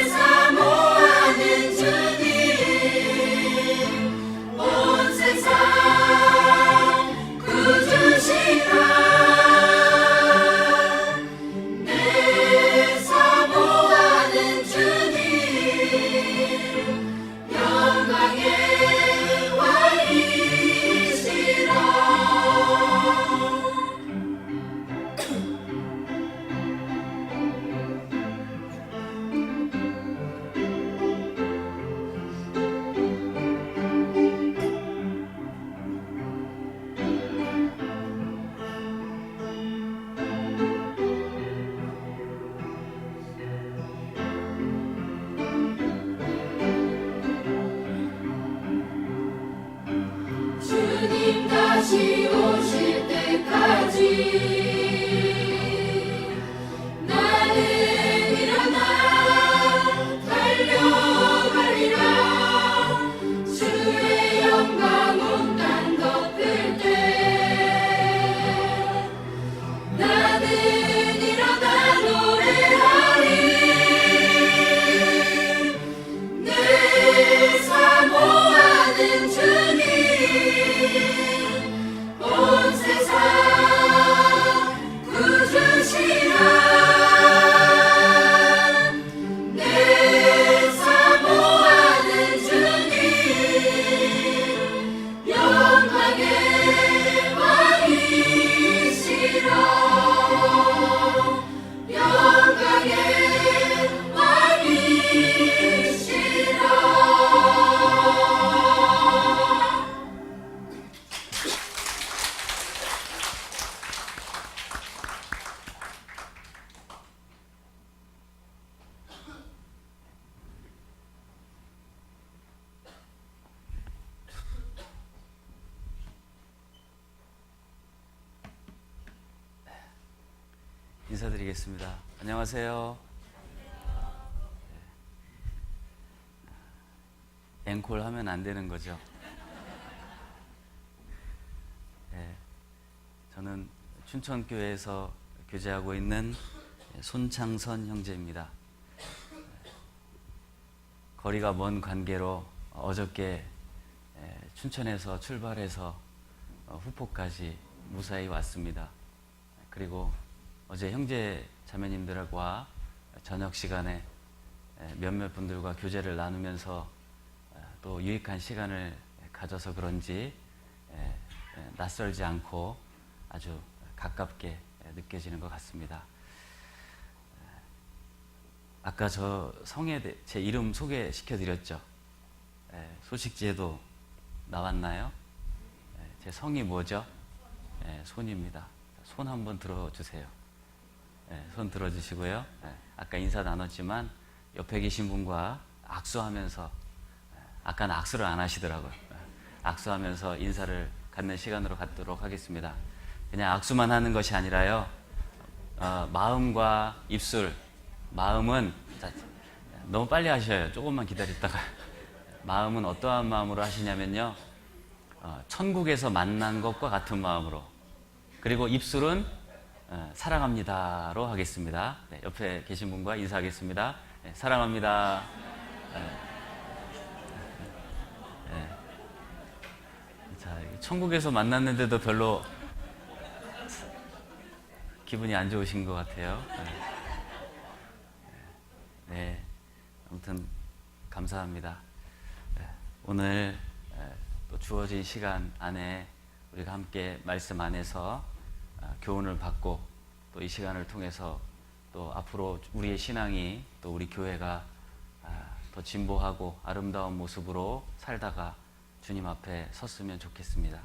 사모하는 주님, 온 세상 구주시라. 내 사모하는 주님, 영광의 왕이시라. 주님 다시 오실 때까지 나는 일어나 달려가리라. 주의 영광 온 땅 덮을 때 나는 일어나 노래하리. 내 사모하는 주님, 온 세상 구주시라. 내 사모하는 주님, 영광의 왕이시라. 영광의 왕이시라. 인사드리겠습니다. 안녕하세요. 앵콜 하면 안 되는 거죠? 네, 저는 춘천교회에서 교제하고 있는 손창선 형제입니다. 거리가 먼 관계로 어저께 춘천에서 출발해서 후포까지 무사히 왔습니다. 그리고 어제 형제 자매님들과 저녁 시간에 몇몇 분들과 교제를 나누면서 또 유익한 시간을 가져서 그런지 낯설지 않고 아주 가깝게 느껴지는 것 같습니다. 아까 저 성에 제 이름 소개시켜 드렸죠? 소식지에도 나왔나요? 제 성이 뭐죠? 손입니다. 손 한번 들어주세요. 손 들어주시고요. 아까 인사 나눴지만 옆에 계신 분과 악수하면서, 아까는 악수를 안 하시더라고요. 악수하면서 인사를 갖는 시간으로 갖도록 하겠습니다. 그냥 악수만 하는 것이 아니라요, 마음과 입술, 마음은 너무 빨리 하셔요. 조금만 기다렸다가. 마음은 어떠한 마음으로 하시냐면요, 천국에서 만난 것과 같은 마음으로, 그리고 입술은 사랑합니다로 하겠습니다. 네, 옆에 계신 분과 인사하겠습니다. 네, 사랑합니다. 자, 천국에서 만났는데도 별로 기분이 안 좋으신 것 같아요. 네, 아무튼 감사합니다. 오늘 또 주어진 시간 안에 우리가 함께 말씀 안에서 교훈을 받고, 또 이 시간을 통해서 또 앞으로 우리의 신앙이, 또 우리 교회가 더 진보하고 아름다운 모습으로 살다가 주님 앞에 섰으면 좋겠습니다.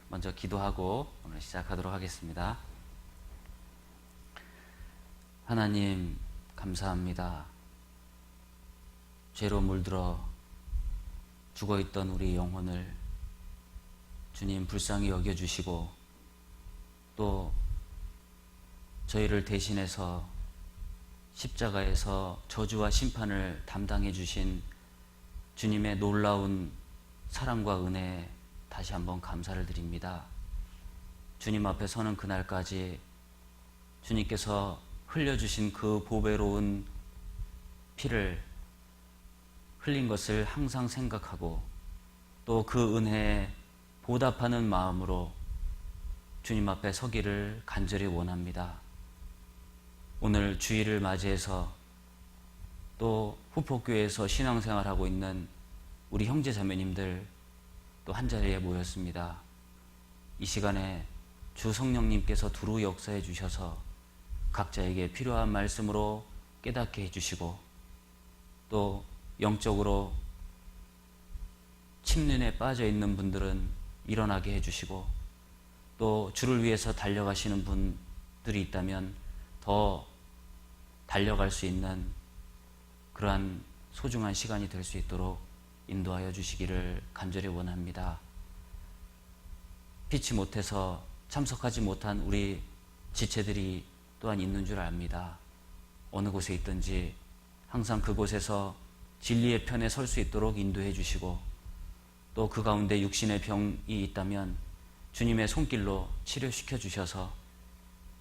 먼저 기도하고 오늘 시작하도록 하겠습니다. 하나님, 감사합니다. 죄로 물들어 죽어있던 우리 영혼을 주님 불쌍히 여겨주시고, 또 저희를 대신해서 십자가에서 저주와 심판을 담당해 주신 주님의 놀라운 사랑과 은혜에 다시 한번 감사를 드립니다. 주님 앞에 서는 그날까지 주님께서 흘려주신 그 보배로운 피를 흘린 것을 항상 생각하고 또 그 은혜에 보답하는 마음으로 주님 앞에 서기를 간절히 원합니다. 오늘 주일을 맞이해서 또 후포교회에서 신앙생활하고 있는 우리 형제 자매님들 또 한자리에 모였습니다. 이 시간에 주 성령님께서 두루 역사해 주셔서 각자에게 필요한 말씀으로 깨닫게 해주시고 또 영적으로 침륜에 빠져 있는 분들은 일어나게 해주시고 또 주를 위해서 달려가시는 분들이 있다면 더 달려갈 수 있는 그러한 소중한 시간이 될 수 있도록 인도하여 주시기를 간절히 원합니다. 피치 못해서 참석하지 못한 우리 지체들이 또한 있는 줄 압니다. 어느 곳에 있든지 항상 그곳에서 진리의 편에 설 수 있도록 인도해 주시고 또 그 가운데 육신의 병이 있다면 주님의 손길로 치료시켜 주셔서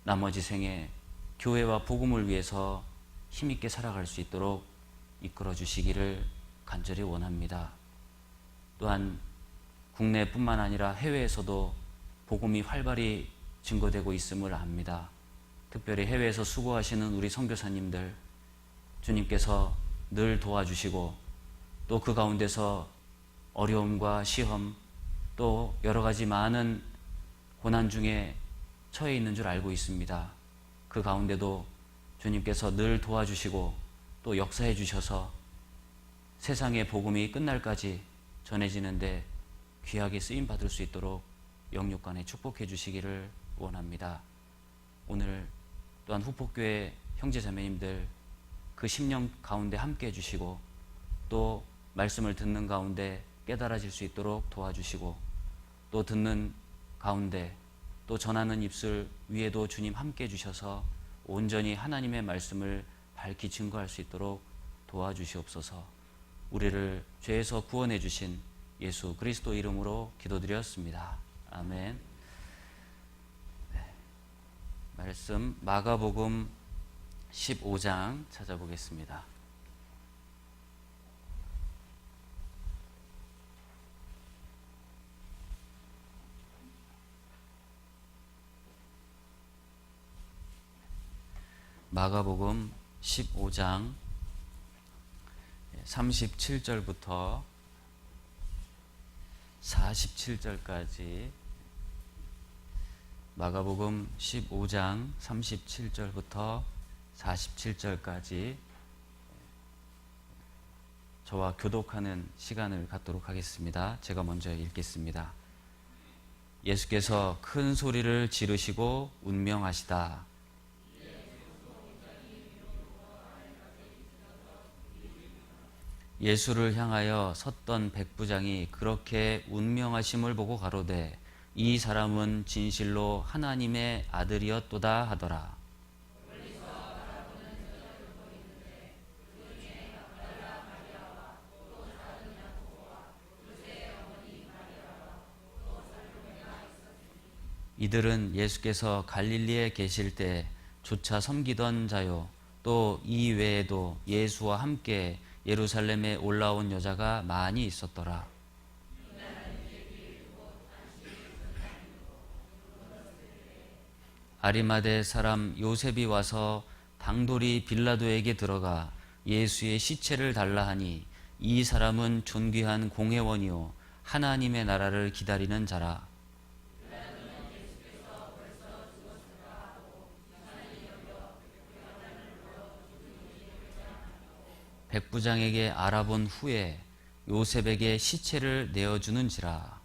나머지 생에 교회와 복음을 위해서 힘있게 살아갈 수 있도록 이끌어 주시기를 간절히 원합니다. 또한 국내뿐만 아니라 해외에서도 복음이 활발히 증거되고 있음을 압니다. 특별히 해외에서 수고하시는 우리 선교사님들 주님께서 늘 도와주시고 또 그 가운데서 어려움과 시험 또 여러 가지 많은 고난 중에 처해 있는 줄 알고 있습니다. 그 가운데도 주님께서 늘 도와주시고 또 역사해 주셔서 세상의 복음이 끝날까지 전해지는데 귀하게 쓰임 받을 수 있도록 영육간에 축복해 주시기를 원합니다. 오늘 또한 후포교회 형제자매님들 그 심령 가운데 함께 해주시고 또 말씀을 듣는 가운데 깨달아질 수 있도록 도와주시고 또 듣는 가운데 또 전하는 입술 위에도 주님 함께 해주셔서 온전히 하나님의 말씀을 밝히 증거할 수 있도록 도와주시옵소서. 우리를 죄에서 구원해 주신 예수 그리스도 이름으로 기도드렸습니다. 아멘. 네. 말씀 마가복음 15장 찾아보겠습니다. 마가복음 15장 37절부터 47절까지 마가복음 15장 37절부터 47절까지 저와 교독하는 시간을 갖도록 하겠습니다. 제가 먼저 읽겠습니다. 예수께서 큰 소리를 지르시고 운명하시다. 예수를 향하여 섰던 백부장이 그렇게 운명하심을 보고 가로되 이 사람은 진실로 하나님의 아들이었도다 하더라. 이들은 예수께서 갈릴리에 계실 때 조차 섬기던 자요 또 이 외에도 예수와 함께 예루살렘에 올라온 여자가 많이 있었더라. 아리마대 사람 요셉이 와서 당돌이 빌라도에게 들어가 예수의 시체를 달라 하니 이 사람은 존귀한 공회원이요 하나님의 나라를 기다리는 자라. 백부장에게 알아본 후에 요셉에게 시체를 내어주는지라.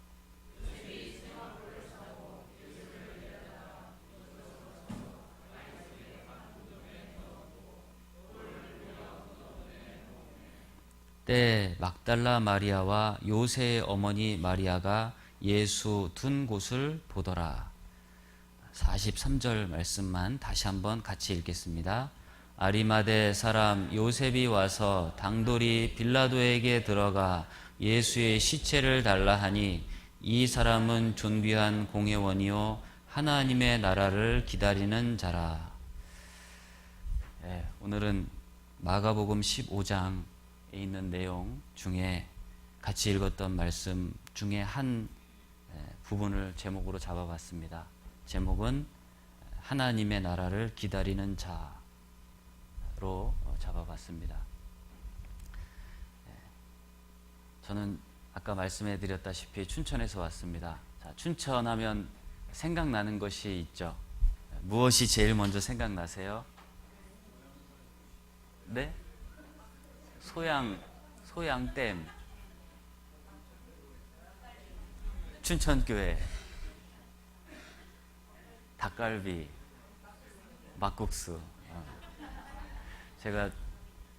때 막달라 마리아와 요새의 어머니 마리아가 예수 둔 곳을 보더라. 43절 말씀만 다시 한번 같이 읽겠습니다. 아리마대 사람 요셉이 와서 당돌이 빌라도에게 들어가 예수의 시체를 달라 하니 이 사람은 존귀한 공회원이요 하나님의 나라를 기다리는 자라. 네, 오늘은 마가복음 15장에 있는 내용 중에 같이 읽었던 말씀 중에 한 부분을 제목으로 잡아봤습니다. 제목은 하나님의 나라를 기다리는 자로 잡아봤습니다. 저는 아까 말씀해드렸다시피 춘천에서 왔습니다. 자, 춘천하면 생각나는 것이 있죠. 무엇이 제일 먼저 생각나세요? 네? 소양댐, 춘천교회, 닭갈비, 막국수. 제가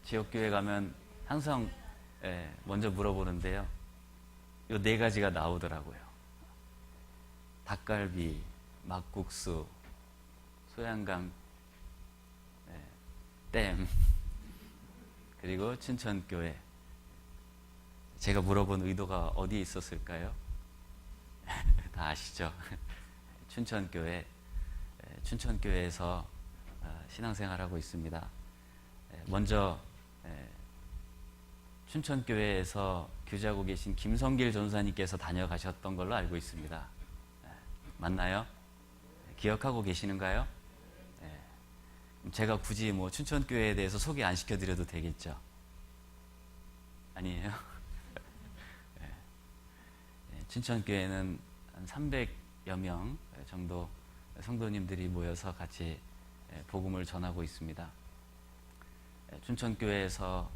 지역교회 가면 항상 먼저 물어보는데요. 요 네 가지가 나오더라고요. 닭갈비, 막국수, 소양강 댐, 그리고 춘천교회. 제가 물어본 의도가 어디에 있었을까요? 다 아시죠? 춘천교회에서 신앙생활하고 있습니다. 먼저 춘천교회에서 교제하고 계신 김성길 전사님께서 다녀가셨던 걸로 알고 있습니다. 맞나요? 기억하고 계시는가요? 제가 굳이 춘천교회에 대해서 소개 안 시켜드려도 되겠죠? 아니에요? 춘천교회는 한 300여 명 정도 성도님들이 모여서 같이 복음을 전하고 있습니다. 춘천교회에서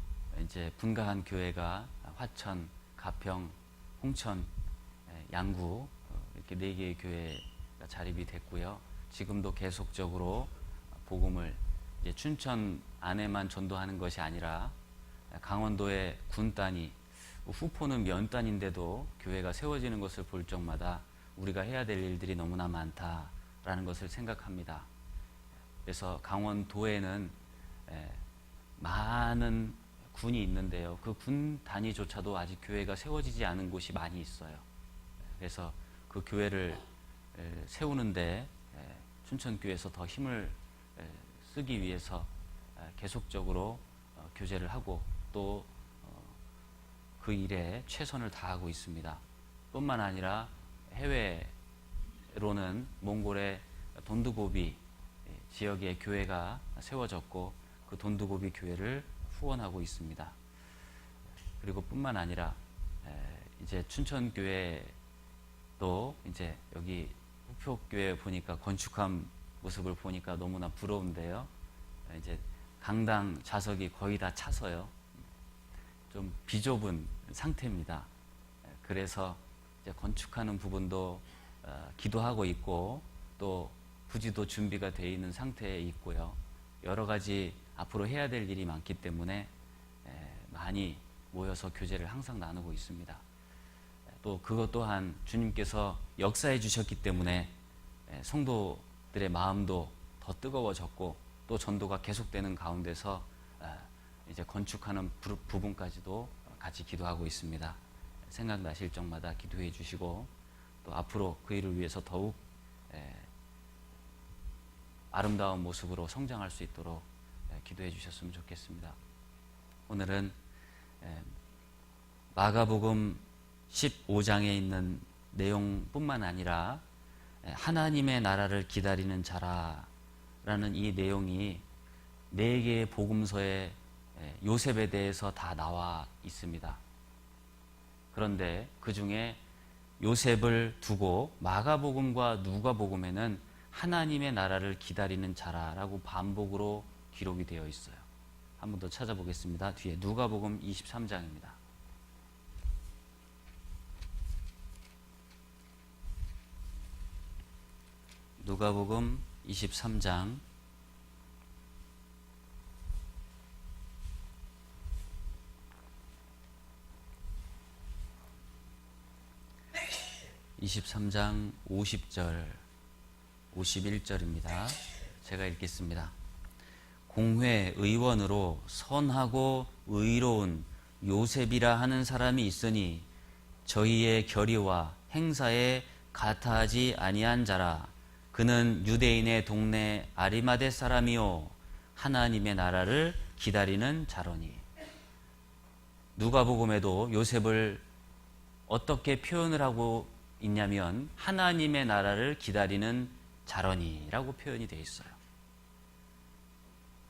이제 분가한 교회가 화천, 가평, 홍천, 양구 이렇게 4개의 교회가 자립이 됐고요. 지금도 계속적으로 복음을 이제 춘천 안에만 전도하는 것이 아니라 강원도의 군 단위, 후포는 면 단위인데도 교회가 세워지는 것을 볼 적마다 우리가 해야 될 일들이 너무나 많다라는 것을 생각합니다. 그래서 강원도에는 많은 군이 있는데요. 그 군 단위조차도 아직 교회가 세워지지 않은 곳이 많이 있어요. 그래서 그 교회를 세우는데 춘천교회에서 더 힘을 쓰기 위해서 계속적으로 교제를 하고 또 그 일에 최선을 다하고 있습니다. 뿐만 아니라 해외로는 몽골의 돈두고비 지역에 교회가 세워졌고 그 돈두고비 교회를 후원하고 있습니다. 그리고 뿐만 아니라 이제 춘천교회도 이제 여기 후표교회 보니까 건축한 모습을 보니까 너무나 부러운데요. 이제 강당 좌석이 거의 다 차서요. 좀 비좁은 상태입니다. 그래서 이제 건축하는 부분도 기도하고 있고 또 부지도 준비가 되어 있는 상태에 있고요. 여러 가지 앞으로 해야 될 일이 많기 때문에 많이 모여서 교제를 항상 나누고 있습니다. 또 그것 또한 주님께서 역사해 주셨기 때문에 성도들의 마음도 더 뜨거워졌고 또 전도가 계속되는 가운데서 이제 건축하는 부분까지도 같이 기도하고 있습니다. 생각나실 적마다 기도해 주시고 또 앞으로 그 일을 위해서 더욱 아름다운 모습으로 성장할 수 있도록 기도해 주셨으면 좋겠습니다. 오늘은 마가복음 15장에 있는 내용뿐만 아니라 하나님의 나라를 기다리는 자라라는 이 내용이 4개의 복음서에 요셉에 대해서 다 나와 있습니다. 그런데 그 중에 요셉을 두고 마가복음과 누가복음에는 하나님의 나라를 기다리는 자라라고 반복으로 기록이 되어 있어요. 한 번 더 찾아보겠습니다. 뒤에 누가복음 23장입니다. 누가복음 23장 23장 50절 51절입니다. 제가 읽겠습니다. 공회 의원으로 선하고 의로운 요셉이라 하는 사람이 있으니 저희의 결의와 행사에 가타하지 아니한 자라. 그는 유대인의 동네 아리마대 사람이요 하나님의 나라를 기다리는 자로니. 누가복음에도 요셉을 어떻게 표현을 하고 있냐면 하나님의 나라를 기다리는 자로니라고 표현이 되어 있어요.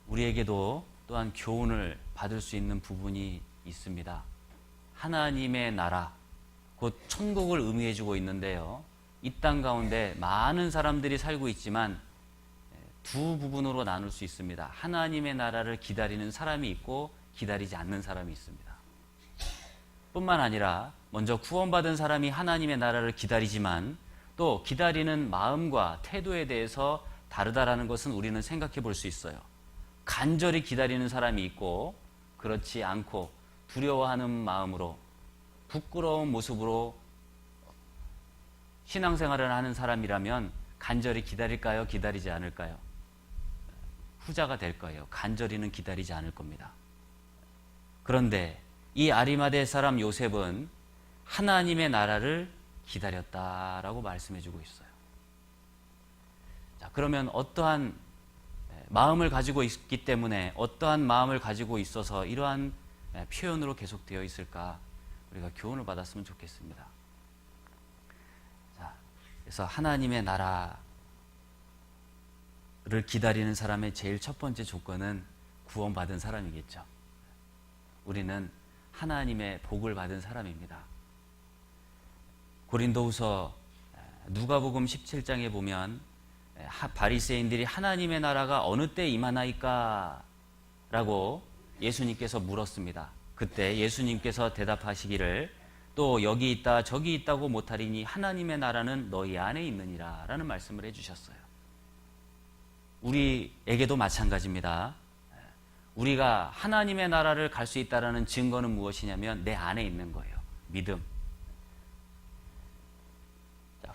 우리에게도 또한 교훈을 받을 수 있는 부분이 있습니다. 하나님의 나라, 곧 천국을 의미해 주고 있는데요. 이 땅 가운데 많은 사람들이 살고 있지만 두 부분으로 나눌 수 있습니다. 하나님의 나라를 기다리는 사람이 있고 기다리지 않는 사람이 있습니다. 뿐만 아니라 먼저 구원받은 사람이 하나님의 나라를 기다리지만 또 기다리는 마음과 태도에 대해서 다르다라는 것은 우리는 생각해 볼 수 있어요. 간절히 기다리는 사람이 있고 그렇지 않고 두려워하는 마음으로 부끄러운 모습으로 신앙생활을 하는 사람이라면 간절히 기다릴까요? 기다리지 않을까요? 후자가 될 거예요. 간절히는 기다리지 않을 겁니다. 그런데 이 아리마대 사람 요셉은 하나님의 나라를 기다렸다라고 말씀해 주고 있어요. 자, 그러면 어떠한 마음을 가지고 있기 때문에 어떠한 마음을 가지고 있어서 이러한 표현으로 계속되어 있을까? 우리가 교훈을 받았으면 좋겠습니다. 자, 그래서 하나님의 나라를 기다리는 사람의 제일 첫 번째 조건은 구원받은 사람이겠죠. 우리는 하나님의 복을 받은 사람입니다. 고린도후서 누가복음 17장에 보면 바리새인들이 하나님의 나라가 어느 때 임하나이까? 라고 예수님께서 물었습니다. 그때 예수님께서 대답하시기를 또 여기 있다 저기 있다고 못하리니 하나님의 나라는 너희 안에 있느니라 라는 말씀을 해주셨어요. 우리에게도 마찬가지입니다. 우리가 하나님의 나라를 갈 수 있다는 증거는 무엇이냐면 내 안에 있는 거예요. 믿음.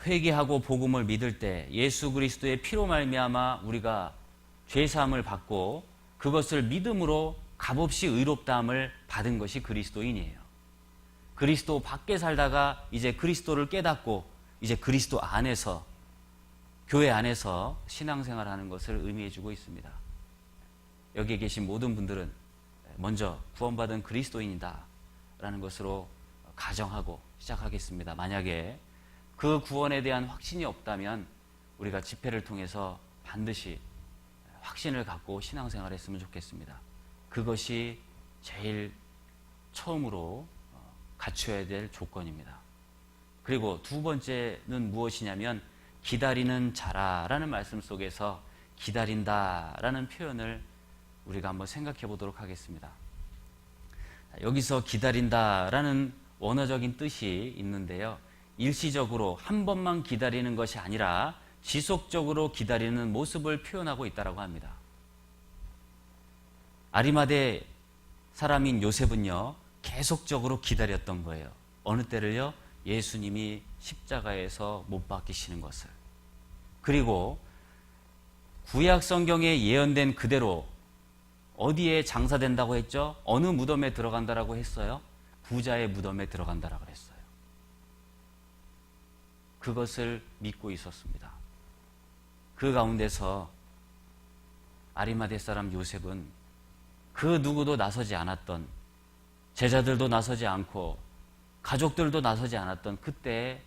회개하고 복음을 믿을 때 예수 그리스도의 피로 말미암아 우리가 죄사함을 받고 그것을 믿음으로 값없이 의롭다함을 받은 것이 그리스도인이에요. 그리스도 밖에 살다가 이제 그리스도를 깨닫고 이제 그리스도 안에서 교회 안에서 신앙생활하는 것을 의미해 주고 있습니다. 여기에 계신 모든 분들은 먼저 구원받은 그리스도인이다 라는 것으로 가정하고 시작하겠습니다. 만약에 그 구원에 대한 확신이 없다면 우리가 집회를 통해서 반드시 확신을 갖고 신앙생활을 했으면 좋겠습니다. 그것이 제일 처음으로 갖춰야 될 조건입니다. 그리고 두 번째는 무엇이냐면 기다리는 자라라는 말씀 속에서 기다린다라는 표현을 우리가 한번 생각해 보도록 하겠습니다. 여기서 기다린다라는 원어적인 뜻이 있는데요. 일시적으로 한 번만 기다리는 것이 아니라 지속적으로 기다리는 모습을 표현하고 있다고 합니다. 아리마대 사람인 요셉은요, 계속적으로 기다렸던 거예요. 어느 때를요? 예수님이 십자가에서 못 박히시는 것을. 그리고 구약 성경에 예언된 그대로 어디에 장사된다고 했죠? 어느 무덤에 들어간다라고 했어요? 부자의 무덤에 들어간다라고 했어요. 그것을 믿고 있었습니다. 그 가운데서 아리마대 사람 요셉은 그 누구도 나서지 않았던, 제자들도 나서지 않고 가족들도 나서지 않았던 그때에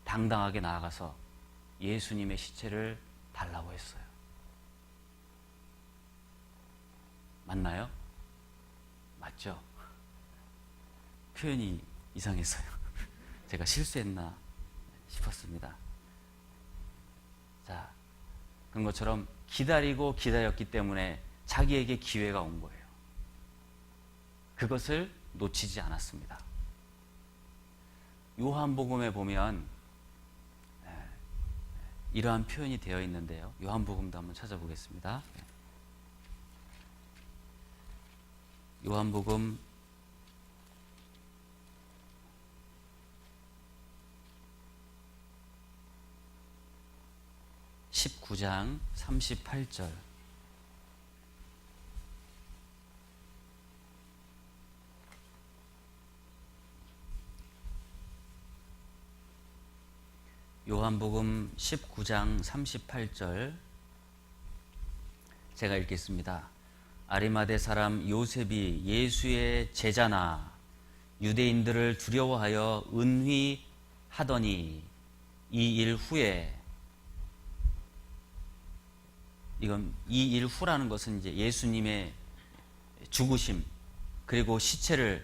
당당하게 나아가서 예수님의 시체를 달라고 했어요. 맞나요? 맞죠? 표현이 이상했어요. 제가 실수했나 싶었습니다. 자, 그런 것처럼 기다리고 기다렸기 때문에 자기에게 기회가 온 거예요. 그것을 놓치지 않았습니다. 요한복음에 보면 이러한 표현이 되어 있는데요. 요한복음도 한번 찾아보겠습니다. 요한복음 19장 38절. 요한복음 19장 38절 제가 읽겠습니다. 아리마대 사람 요셉이 예수의 제자나 유대인들을 두려워하여 은휘하더니 이 일 후에, 이건 이 일 후라는 것은 이제 예수님의 죽으심 그리고 시체를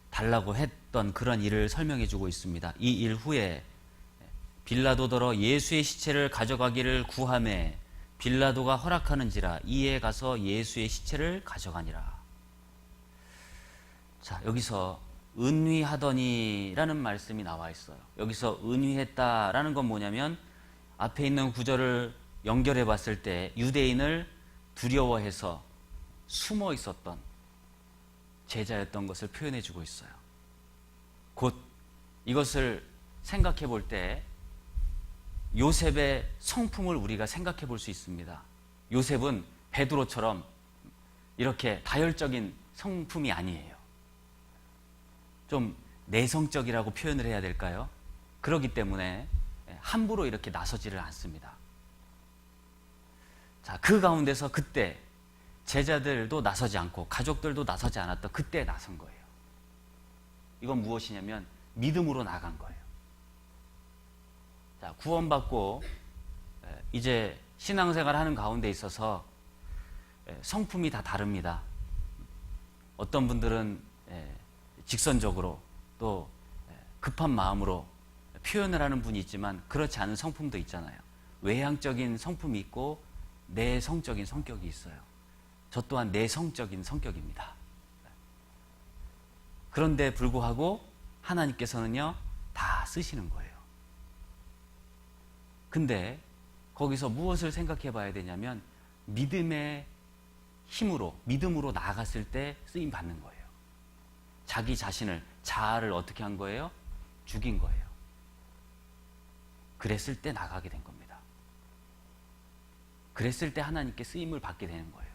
달라고 했던 그런 일을 설명해 주고 있습니다. 이 일 후에 빌라도더러 예수의 시체를 가져가기를 구하매 빌라도가 허락하는지라 이에 가서 예수의 시체를 가져가니라. 자, 여기서 은휘하더니라는 말씀이 나와 있어요. 여기서 은휘했다라는 건 뭐냐면 앞에 있는 구절을 연결해 봤을 때 유대인을 두려워해서 숨어 있었던 제자였던 것을 표현해 주고 있어요. 곧 이것을 생각해 볼 때 요셉의 성품을 우리가 생각해 볼 수 있습니다. 요셉은 베드로처럼 이렇게 다혈적인 성품이 아니에요. 좀 내성적이라고 표현을 해야 될까요? 그렇기 때문에 함부로 이렇게 나서지를 않습니다. 자, 그 가운데서 그때 제자들도 나서지 않고 가족들도 나서지 않았던 그때 나선 거예요. 이건 무엇이냐면 믿음으로 나간 거예요. 자, 구원받고 이제 신앙생활 하는 가운데 있어서 성품이 다 다릅니다. 어떤 분들은 직선적으로 또 급한 마음으로 표현을 하는 분이 있지만 그렇지 않은 성품도 있잖아요. 외향적인 성품이 있고 내성적인 성격이 있어요. 저 또한 내성적인 성격입니다. 그런데 불구하고 하나님께서는요 다 쓰시는 거예요. 근데 거기서 무엇을 생각해 봐야 되냐면 믿음의 힘으로, 믿음으로 나아갔을 때 쓰임 받는 거예요. 자기 자신을, 자아를 어떻게 한 거예요? 죽인 거예요. 그랬을 때 나가게 된 겁니다. 그랬을 때 하나님께 쓰임을 받게 되는 거예요.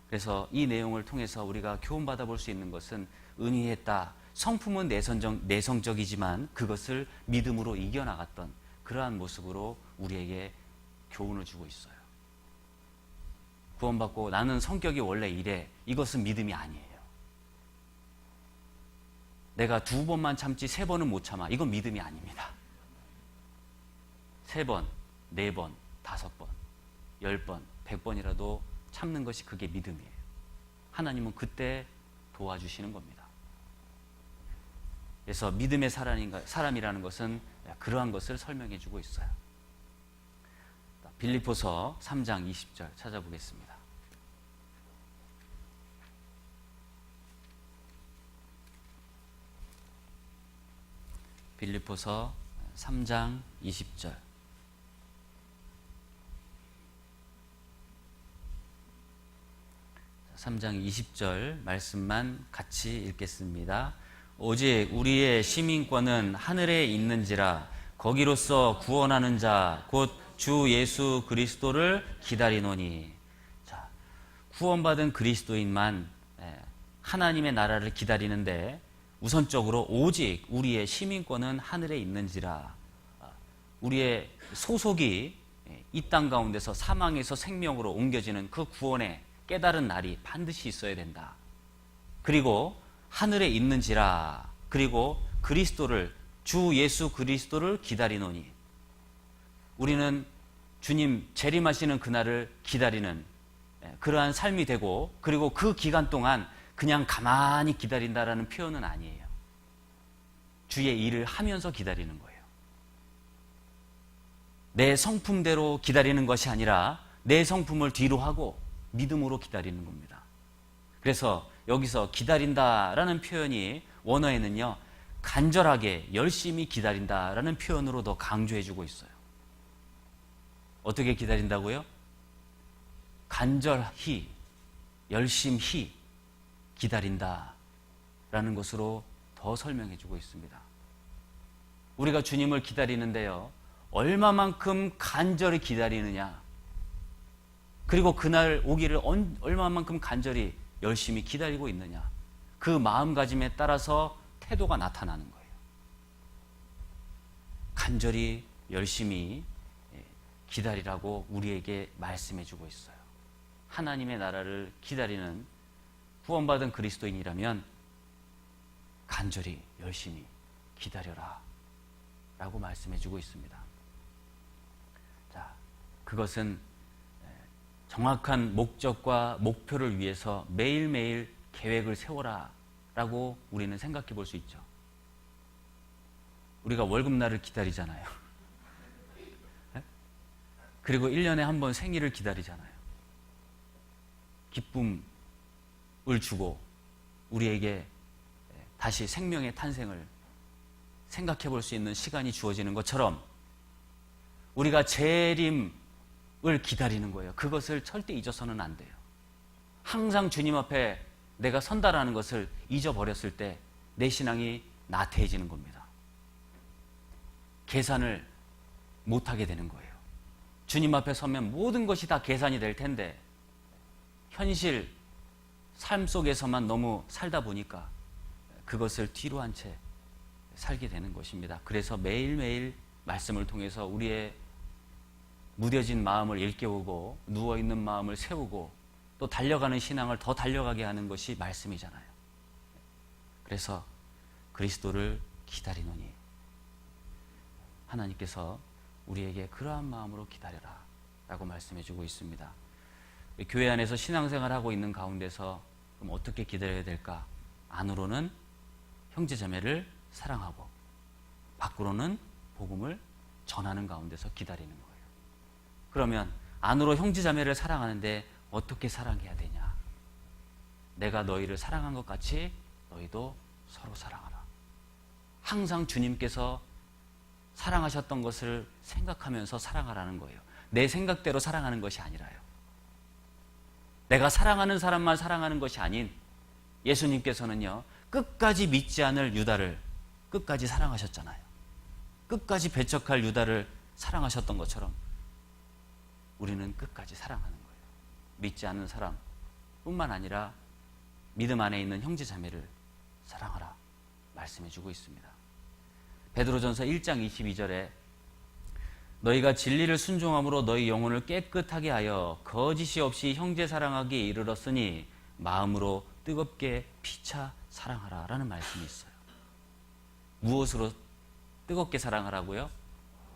그래서 이 내용을 통해서 우리가 교훈받아 볼 수 있는 것은 은휘했다. 성품은 내성적이지만 그것을 믿음으로 이겨나갔던 그러한 모습으로 우리에게 교훈을 주고 있어요. 구원받고 나는 성격이 원래 이래. 이것은 믿음이 아니에요. 내가 2번만 참지 3번은 못 참아. 이건 믿음이 아닙니다. 3번, 4번, 5번, 10번, 100번이라도 참는 것이 그게 믿음이에요. 하나님은 그때 도와주시는 겁니다. 그래서 믿음의 사람이라는 것은 그러한 것을 설명해 주고 있어요. 빌립보서 3장 20절 찾아보겠습니다. 빌립보서 3장 20절. 삼 장 20절 말씀만 같이 읽겠습니다. 오직 우리의 시민권은 하늘에 있는지라 거기로서 구원하는 자 곧 주 예수 그리스도를 기다리노니. 자, 구원받은 그리스도인만 하나님의 나라를 기다리는데 우선적으로 오직 우리의 시민권은 하늘에 있는지라. 우리의 소속이 이 땅 가운데서 사망에서 생명으로 옮겨지는 그 구원의 깨달은 날이 반드시 있어야 된다. 그리고 하늘에 있는지라. 그리고 그리스도를, 주 예수 그리스도를 기다리노니. 우리는 주님 재림하시는 그날을 기다리는 그러한 삶이 되고, 그리고 그 기간 동안 그냥 가만히 기다린다라는 표현은 아니에요. 주의 일을 하면서 기다리는 거예요. 내 성품대로 기다리는 것이 아니라 내 성품을 뒤로 하고 믿음으로 기다리는 겁니다. 그래서 여기서 기다린다라는 표현이 원어에는요 간절하게 열심히 기다린다라는 표현으로 더 강조해주고 있어요. 어떻게 기다린다고요? 간절히 열심히 기다린다라는 것으로 더 설명해주고 있습니다. 우리가 주님을 기다리는데요 얼마만큼 간절히 기다리느냐, 그리고 그날 오기를 얼마만큼 간절히 열심히 기다리고 있느냐, 그 마음가짐에 따라서 태도가 나타나는 거예요. 간절히 열심히 기다리라고 우리에게 말씀해 주고 있어요. 하나님의 나라를 기다리는 구원받은 그리스도인이라면 간절히 열심히 기다려라 라고 말씀해주고 있습니다. 자, 그것은 정확한 목적과 목표를 위해서 매일매일 계획을 세워라 라고 우리는 생각해 볼 수 있죠. 우리가 월급날을 기다리잖아요. 그리고 1년에 한 번 생일을 기다리잖아요. 기쁨을 주고 우리에게 다시 생명의 탄생을 생각해 볼 수 있는 시간이 주어지는 것처럼 우리가 재림을 기다리는 거예요. 그것을 절대 잊어서는 안 돼요. 항상 주님 앞에 내가 선다라는 것을 잊어버렸을 때 내 신앙이 나태해지는 겁니다. 계산을 못하게 되는 거예요. 주님 앞에 서면 모든 것이 다 계산이 될 텐데 현실, 삶 속에서만 너무 살다 보니까 그것을 뒤로 한 채 살게 되는 것입니다. 그래서 매일매일 말씀을 통해서 우리의 무뎌진 마음을 일깨우고 누워있는 마음을 세우고 또 달려가는 신앙을 더 달려가게 하는 것이 말씀이잖아요. 그래서 그리스도를 기다리노니 하나님께서 우리에게 그러한 마음으로 기다려라 라고 말씀해주고 있습니다. 교회 안에서 신앙생활하고 있는 가운데서 그럼 어떻게 기다려야 될까? 안으로는 형제자매를 사랑하고 밖으로는 복음을 전하는 가운데서 기다리는 거예요. 그러면 안으로 형제자매를 사랑하는데 어떻게 사랑해야 되냐? 내가 너희를 사랑한 것 같이 너희도 서로 사랑하라. 항상 주님께서 사랑하셨던 것을 생각하면서 사랑하라는 거예요. 내 생각대로 사랑하는 것이 아니라요. 내가 사랑하는 사람만 사랑하는 것이 아닌 예수님께서는요, 끝까지 믿지 않을 유다를 끝까지 사랑하셨잖아요. 끝까지 배척할 유다를 사랑하셨던 것처럼 우리는 끝까지 사랑하는 거예요. 믿지 않는 사람 뿐만 아니라 믿음 안에 있는 형제 자매를 사랑하라 말씀해주고 있습니다. 베드로전서 1장 22절에 너희가 진리를 순종함으로 너희 영혼을 깨끗하게 하여 거짓이 없이 형제 사랑하기에 이르렀으니 마음으로 뜨겁게 피차 사랑하라 라는 말씀이 있어요. 무엇으로 뜨겁게 사랑하라고요?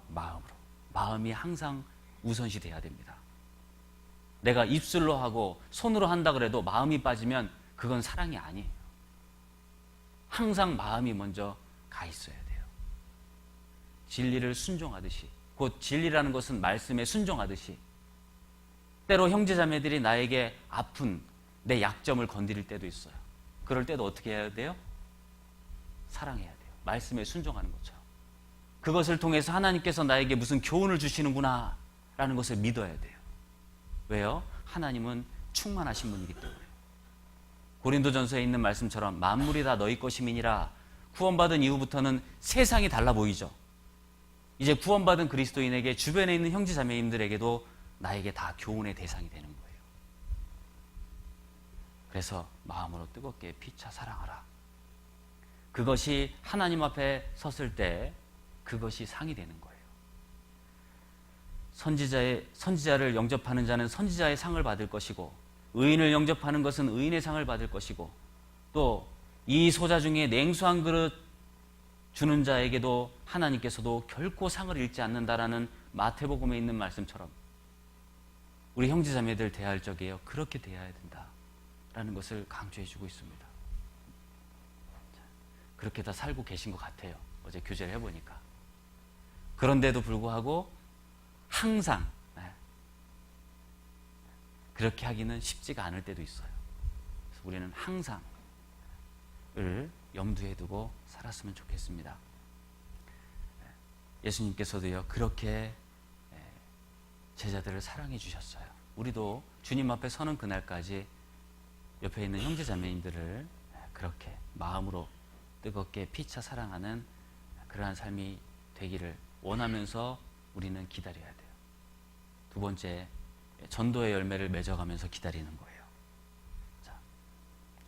마음으로. 마음이 항상 우선시 돼야 됩니다. 내가 입술로 하고 손으로 한다 그래도 마음이 빠지면 그건 사랑이 아니에요. 항상 마음이 먼저 가 있어야 돼요. 진리를 순종하듯이, 곧 진리라는 것은 말씀에 순종하듯이, 때로 형제자매들이 나에게 아픈 내 약점을 건드릴 때도 있어요. 그럴 때도 어떻게 해야 돼요? 사랑해야 돼요. 말씀에 순종하는 것처럼. 그것을 통해서 하나님께서 나에게 무슨 교훈을 주시는구나 라는 것을 믿어야 돼요. 왜요? 하나님은 충만하신 분이기 때문에. 고린도전서에 있는 말씀처럼 만물이 다 너희 것임이니라. 구원받은 이후부터는 세상이 달라 보이죠. 이제 구원받은 그리스도인에게 주변에 있는 형제자매님들에게도 나에게 다 교훈의 대상이 되는 거예요. 그래서 마음으로 뜨겁게 피차 사랑하라. 그것이 하나님 앞에 섰을 때 그것이 상이 되는 거예요. 선지자를 영접하는 자는 선지자의 상을 받을 것이고, 의인을 영접하는 것은 의인의 상을 받을 것이고, 또 이 소자 중에 냉수한 그릇 주는 자에게도 하나님께서도 결코 상을 잃지 않는다라는 마태복음에 있는 말씀처럼 우리 형제자매들 대할 적에요, 그렇게 대해야 된다라는 것을 강조해 주고 있습니다. 그렇게 다 살고 계신 것 같아요. 어제 교제를 해보니까. 그런데도 불구하고 항상 그렇게 하기는 쉽지가 않을 때도 있어요. 그래서 우리는 항상을 염두에 두고 살았으면 좋겠습니다. 예수님께서도요, 그렇게 제자들을 사랑해 주셨어요. 우리도 주님 앞에 서는 그날까지 옆에 있는 형제자매님들을 그렇게 마음으로 뜨겁게 피차 사랑하는 그러한 삶이 되기를 원하면서 우리는 기다려야 돼요. 두 번째, 전도의 열매를 맺어가면서 기다리는 거예요. 자,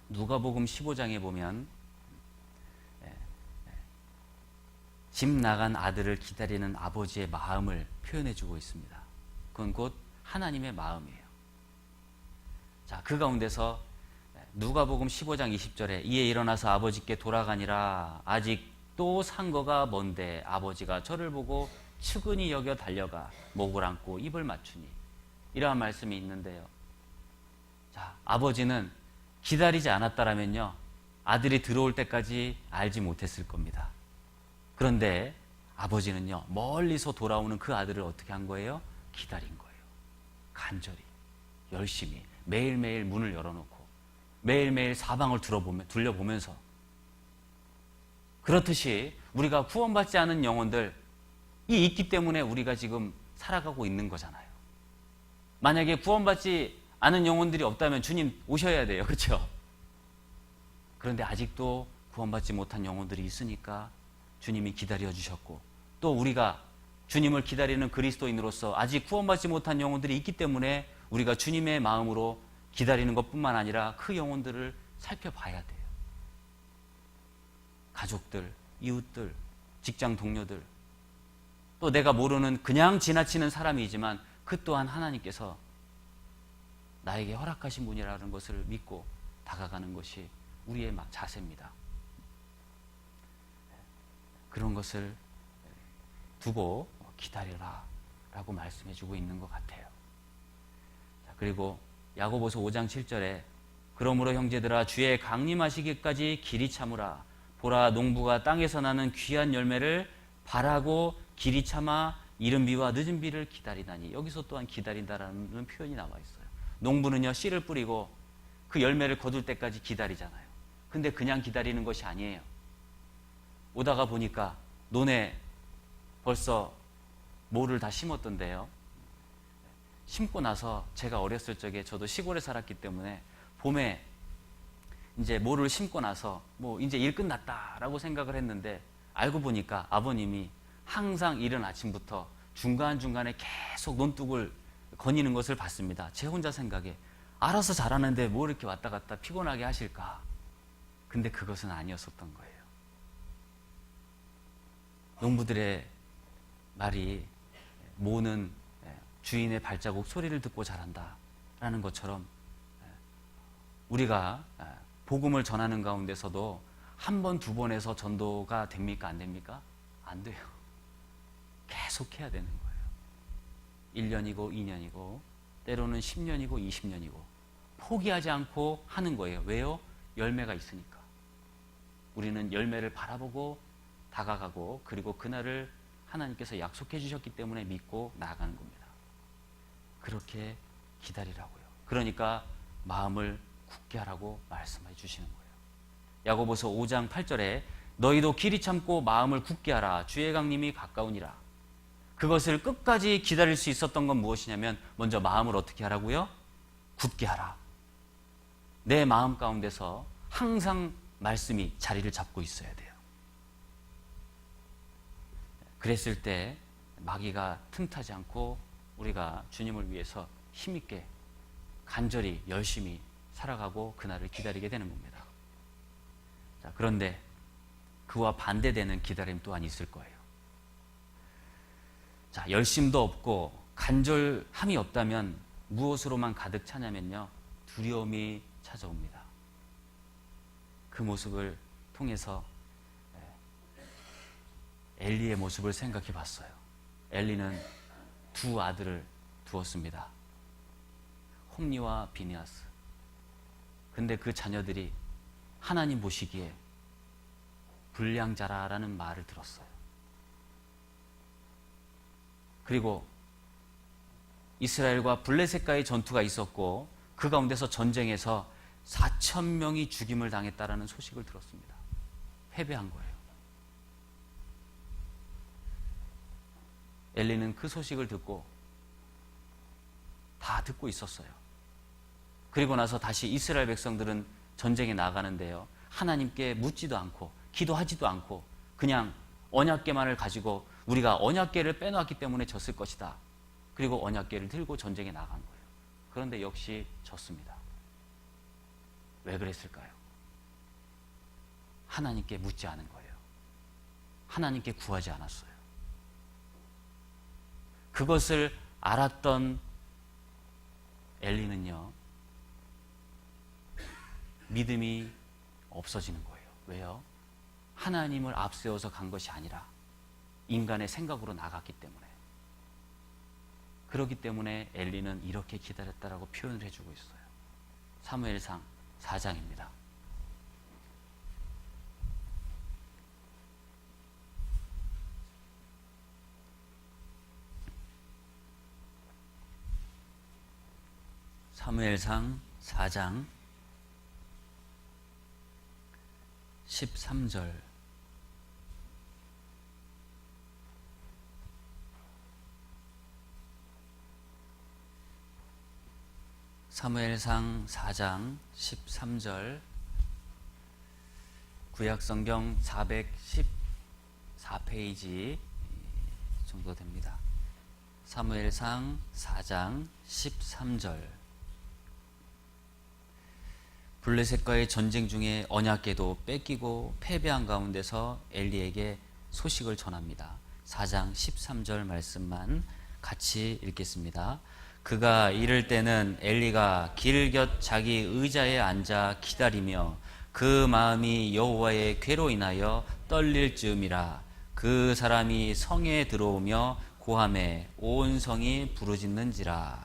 누가복음 15장에 보면 집 나간 아들을 기다리는 아버지의 마음을 표현해주고 있습니다. 그건 곧 하나님의 마음이에요. 자, 그 가운데서 누가복음 15장 20절에 이에 일어나서 아버지께 돌아가니라. 아직도 상거가 먼데 아버지가 저를 보고 측은히 여겨 달려가 목을 안고 입을 맞추니, 이러한 말씀이 있는데요. 자, 아버지는 기다리지 않았다라면요, 아들이 들어올 때까지 알지 못했을 겁니다. 그런데 아버지는요, 멀리서 돌아오는 그 아들을 어떻게 한 거예요? 기다린 거예요. 간절히, 열심히, 매일매일 문을 열어놓고 매일매일 사방을 둘러보면서. 그렇듯이 우리가 구원받지 않은 영혼들이 있기 때문에 우리가 지금 살아가고 있는 거잖아요. 만약에 구원받지 않은 영혼들이 없다면 주님 오셔야 돼요. 그렇죠? 그런데 아직도 구원받지 못한 영혼들이 있으니까 주님이 기다려 주셨고, 또 우리가 주님을 기다리는 그리스도인으로서 아직 구원받지 못한 영혼들이 있기 때문에 우리가 주님의 마음으로 기다리는 것뿐만 아니라 그 영혼들을 살펴봐야 돼요. 가족들, 이웃들, 직장 동료들, 또 내가 모르는 그냥 지나치는 사람이지만 그 또한 하나님께서 나에게 허락하신 분이라는 것을 믿고 다가가는 것이 우리의 자세입니다. 그런 것을 두고 기다려라 라고 말씀해주고 있는 것 같아요. 그리고 야고보서 5장 7절에 그러므로 형제들아 주의 강림하시기까지 길이 참으라. 보라, 농부가 땅에서 나는 귀한 열매를 바라고 길이 참아 이른 비와 늦은 비를 기다리다니. 여기서 또한 기다린다라는 표현이 나와 있어요. 농부는요, 씨를 뿌리고 그 열매를 거둘 때까지 기다리잖아요. 근데 그냥 기다리는 것이 아니에요. 오다가 보니까 논에 벌써 모를 다 심었던데요. 심고 나서 제가 어렸을 적에, 저도 시골에 살았기 때문에 봄에 이제 모를 심고 나서 이제 일 끝났다라고 생각을 했는데, 알고 보니까 아버님이 항상 이른 아침부터 중간중간에 계속 논둑을 거니는 것을 봤습니다. 제 혼자 생각에 알아서 잘하는데 뭐 이렇게 왔다 갔다 피곤하게 하실까. 근데 그것은 아니었었던 거예요. 농부들의 말이 모는 주인의 발자국 소리를 듣고 자란다라는 것처럼 우리가 복음을 전하는 가운데서도 한 번, 두 번에서 전도가 됩니까? 안 됩니까? 안 돼요. 계속 해야 되는 거예요. 1년이고 2년이고 때로는 10년이고 20년이고 포기하지 않고 하는 거예요. 왜요? 열매가 있으니까. 우리는 열매를 바라보고 다가가고, 그리고 그날을 하나님께서 약속해 주셨기 때문에 믿고 나아가는 겁니다. 그렇게 기다리라고요. 그러니까 마음을 굳게 하라고 말씀해 주시는 거예요. 야고보서 5장 8절에 너희도 길이 참고 마음을 굳게 하라. 주의 강림이 가까우니라. 그것을 끝까지 기다릴 수 있었던 건 무엇이냐면, 먼저 마음을 어떻게 하라고요? 굳게 하라. 내 마음 가운데서 항상 말씀이 자리를 잡고 있어야 돼요. 그랬을 때 마귀가 틈타지 않고 우리가 주님을 위해서 힘있게 간절히 열심히 살아가고 그날을 기다리게 되는 겁니다. 자, 그런데 그와 반대되는 기다림 또한 있을 거예요. 자, 열심도 없고 간절함이 없다면 무엇으로만 가득 차냐면요, 두려움이 찾아옵니다. 그 모습을 통해서 엘리의 모습을 생각해 봤어요. 엘리는 두 아들을 두었습니다. 홈리와 비니아스. 근데 그 자녀들이 하나님 보시기에 불량자라는 말을 들었어요. 그리고 이스라엘과 블레셋과의 전투가 있었고 그 가운데서 전쟁에서 4,000명이 죽임을 당했다라는 소식을 들었습니다. 패배한 거예요. 엘리는 그 소식을 듣고 다 듣고 있었어요. 그리고 나서 다시 이스라엘 백성들은 전쟁에 나가는데요, 하나님께 묻지도 않고 기도하지도 않고 그냥 언약궤만을 가지고 우리가 언약궤를 빼놓았기 때문에 졌을 것이다. 그리고 언약궤를 들고 전쟁에 나간 거예요. 그런데 역시 졌습니다. 왜 그랬을까요? 하나님께 묻지 않은 거예요. 하나님께 구하지 않았어요. 그것을 알았던 엘리는요, 믿음이 없어지는 거예요. 왜요? 하나님을 앞세워서 간 것이 아니라 인간의 생각으로 나갔기 때문에. 그렇기 때문에 엘리는 이렇게 기다렸다라고 표현을 해주고 있어요. 사무엘상 4장입니다. 사무엘상 4장 13절. 사무엘상 4장 13절. 구약성경 414페이지 정도 됩니다. 사무엘상 4장 13절. 블레셋과의 전쟁 중에 언약궤도 뺏기고 패배한 가운데서 엘리에게 소식을 전합니다. 4장 13절 말씀만 같이 읽겠습니다. 그가 이를 때는 엘리가 길 곁 자기 의자에 앉아 기다리며 그 마음이 여호와의 궤로 인하여 떨릴 즈음이라. 그 사람이 성에 들어오며 고함에 온 성이 부르짖는지라.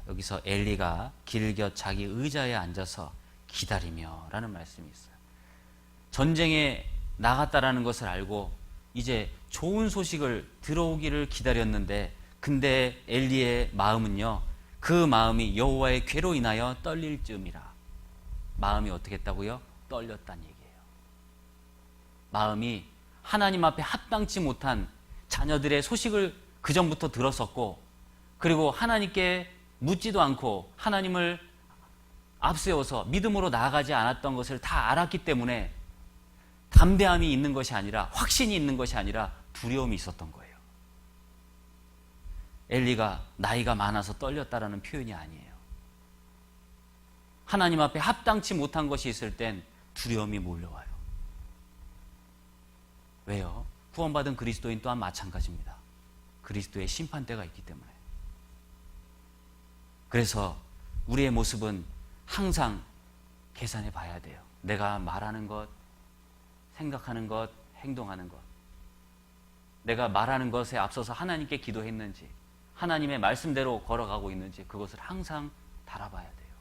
여기서 엘리가 길 곁 자기 의자에 앉아서 기다리며 라는 말씀이 있어요. 전쟁에 나갔다라는 것을 알고 이제 좋은 소식을 들어오기를 기다렸는데, 근데 엘리의 마음은요, 그 마음이 여호와의 궤로 인하여 떨릴 즈음이라. 마음이 어떻게 했다고요? 떨렸다는 얘기예요. 마음이 하나님 앞에 합당치 못한 자녀들의 소식을 그 전부터 들었었고, 그리고 하나님께 묻지도 않고 하나님을 앞세워서 믿음으로 나아가지 않았던 것을 다 알았기 때문에 담대함이 있는 것이 아니라, 확신이 있는 것이 아니라 두려움이 있었던 거예요. 엘리가 나이가 많아서 떨렸다라는 표현이 아니에요. 하나님 앞에 합당치 못한 것이 있을 땐 두려움이 몰려와요. 왜요? 구원받은 그리스도인 또한 마찬가지입니다. 그리스도의 심판대가 있기 때문에. 그래서 우리의 모습은 항상 계산해 봐야 돼요. 내가 말하는 것, 생각하는 것, 행동하는 것, 내가 말하는 것에 앞서서 하나님께 기도했는지, 하나님의 말씀대로 걸어가고 있는지, 그것을 항상 달아봐야 돼요.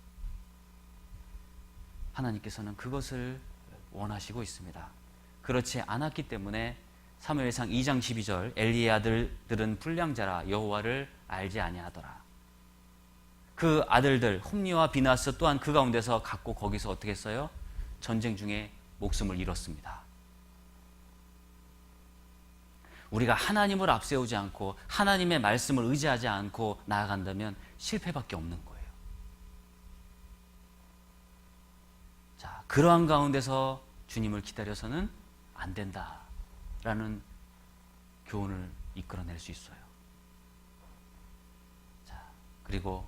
하나님께서는 그것을 원하시고 있습니다. 그렇지 않았기 때문에 사무엘상 2장 12절, 엘리의 아들들은 불량자라 여호와를 알지 아니하더라. 그 아들들 홈리와 비나스 또한 그 가운데서 갖고 거기서 어떻게 했어요? 전쟁 중에 목숨을 잃었습니다. 우리가 하나님을 앞세우지 않고 하나님의 말씀을 의지하지 않고 나아간다면 실패밖에 없는 거예요. 자, 그러한 가운데서 주님을 기다려서는 안 된다라는 교훈을 이끌어낼 수 있어요. 자, 그리고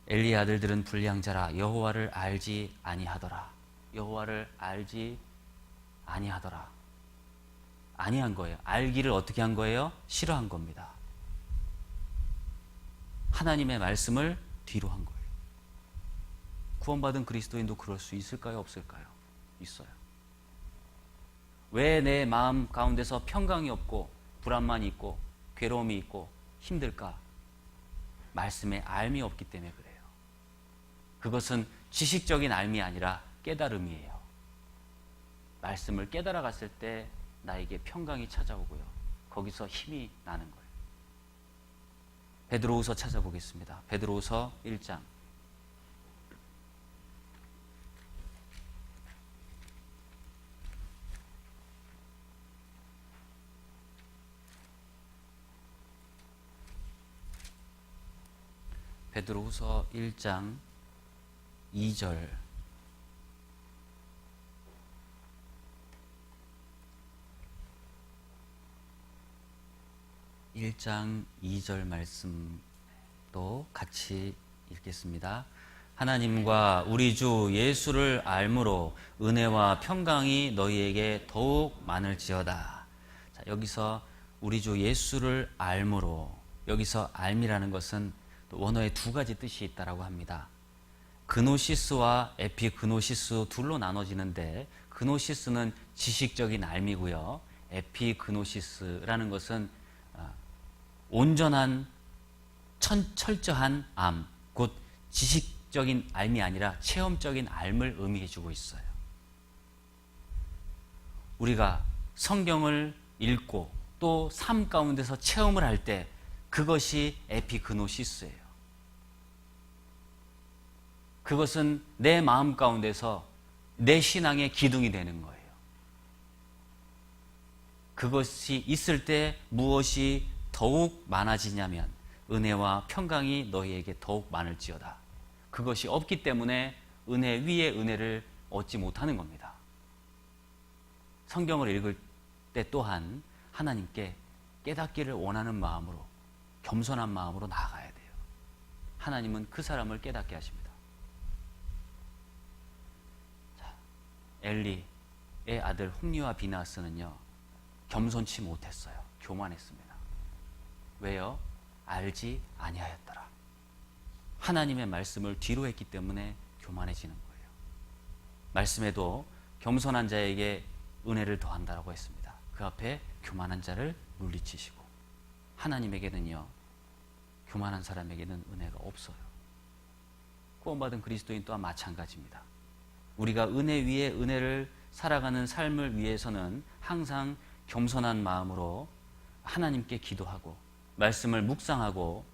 엘리의 아들들은 불량자라 여호와를 알지 아니하더라. 여호와를 알지 아니하더라. 아니한 거예요. 알기를 어떻게 한 거예요? 싫어한 겁니다. 하나님의 말씀을 뒤로 한 거예요. 구원받은 그리스도인도 그럴 수 있을까요? 없을까요? 있어요. 왜 내 마음 가운데서 평강이 없고 불안만 있고 괴로움이 있고 힘들까? 말씀에 알미 없기 때문에 그래요. 그것은 지식적인 알미 아니라 깨달음이에요. 말씀을 깨달아 갔을 때 나에게 평강이 찾아오고요. 거기서 힘이 나는 거예요. 베드로후서 찾아보겠습니다. 베드로후서 1장. 베드로후서 1장 2절. (1장 2절) 말씀도 같이 읽겠습니다. 하나님과 우리 주 예수를 알므로 은혜와 평강이 너희에게 더욱 많을지어다. 자, 여기서 우리 주 예수를 알므로, 여기서 알미라는 것은 원어에 두 가지 뜻이 있다라고 합니다. 그노시스와 에피그노시스 둘로 나눠지는데, 그노시스는 지식적인 알미고요. 에피그노시스라는 것은 온전한 철저한 암, 곧 지식적인 알미 아니라 체험적인 알을 의미해 주고 있어요. 우리가 성경을 읽고 또 삶 가운데서 체험을 할 때 그것이 에피그노시스예요. 그것은 내 마음 가운데서 내 신앙의 기둥이 되는 거예요. 그것이 있을 때 무엇이 더욱 많아지냐면 은혜와 평강이 너희에게 더욱 많을지어다. 그것이 없기 때문에 은혜 위에 은혜를 얻지 못하는 겁니다. 성경을 읽을 때 또한 하나님께 깨닫기를 원하는 마음으로, 겸손한 마음으로 나아가야 돼요. 하나님은 그 사람을 깨닫게 하십니다. 자, 엘리의 아들 홈리와 비나스는요, 겸손치 못했어요. 교만했습니다. 왜요? 알지 아니하였더라. 하나님의 말씀을 뒤로 했기 때문에 교만해지는 거예요. 말씀에도 겸손한 자에게 은혜를 더한다라고 했습니다. 그 앞에 교만한 자를 물리치시고, 하나님에게는요, 교만한 사람에게는 은혜가 없어요. 구원받은 그리스도인 또한 마찬가지입니다. 우리가 은혜 위에 은혜를 살아가는 삶을 위해서는 항상 겸손한 마음으로 하나님께 기도하고 말씀을 묵상하고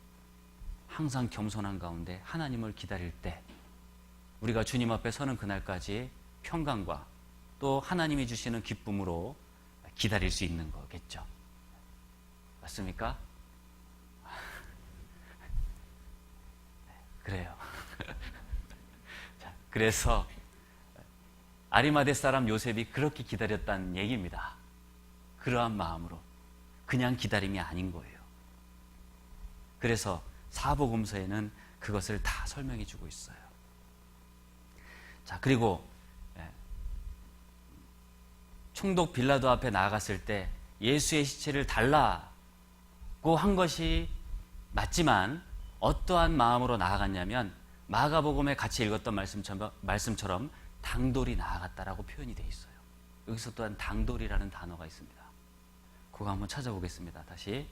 항상 겸손한 가운데 하나님을 기다릴 때 우리가 주님 앞에 서는 그날까지 평강과 또 하나님이 주시는 기쁨으로 기다릴 수 있는 거겠죠. 맞습니까? 그래요. 자, 그래서 아리마대 사람 요셉이 그렇게 기다렸다는 얘기입니다. 그러한 마음으로. 그냥 기다림이 아닌 거예요. 그래서 사복음서에는 그것을 다 설명해 주고 있어요. 자, 그리고 총독 빌라도 앞에 나아갔을 때 예수의 시체를 달라고 한 것이 맞지만 어떠한 마음으로 나아갔냐면 마가복음에 같이 읽었던 말씀처럼 당돌이 나아갔다라고 표현이 되어 있어요. 여기서 또한 당돌이라는 단어가 있습니다. 그거 한번 찾아보겠습니다. 다시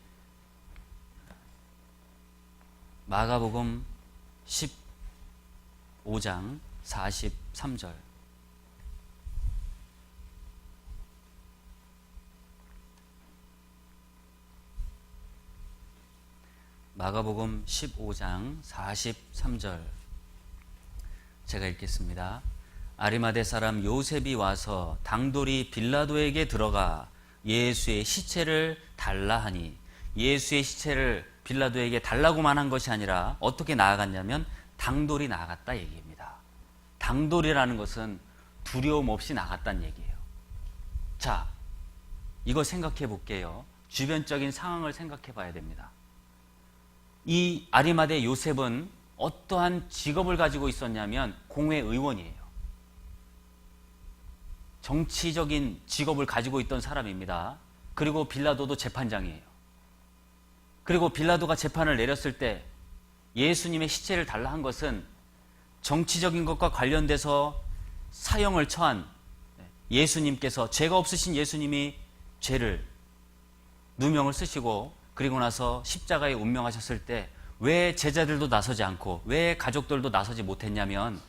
마가복음 15장 43절. 마가복음 15장 43절 제가 읽겠습니다. 아리마대 사람 요셉이 와서 당돌이 빌라도에게 들어가 예수의 시체를 달라 하니, 예수의 시체를 빌라도에게 달라고만 한 것이 아니라 어떻게 나아갔냐면 당돌이 나아갔다 얘기입니다. 당돌이라는 것은 두려움 없이 나갔다는 얘기예요. 자, 이거 생각해 볼게요. 주변적인 상황을 생각해 봐야 됩니다. 이 아리마대 요셉은 어떠한 직업을 가지고 있었냐면 공회의원이에요. 정치적인 직업을 가지고 있던 사람입니다. 그리고 빌라도도 재판장이에요. 그리고 빌라도가 재판을 내렸을 때 예수님의 시체를 달라 한 것은 정치적인 것과 관련돼서 사형을 처한 예수님께서, 죄가 없으신 예수님이 죄를 누명을 쓰시고 그리고 나서 십자가에 운명하셨을 때 왜 제자들도 나서지 않고 왜 가족들도 나서지 못했냐면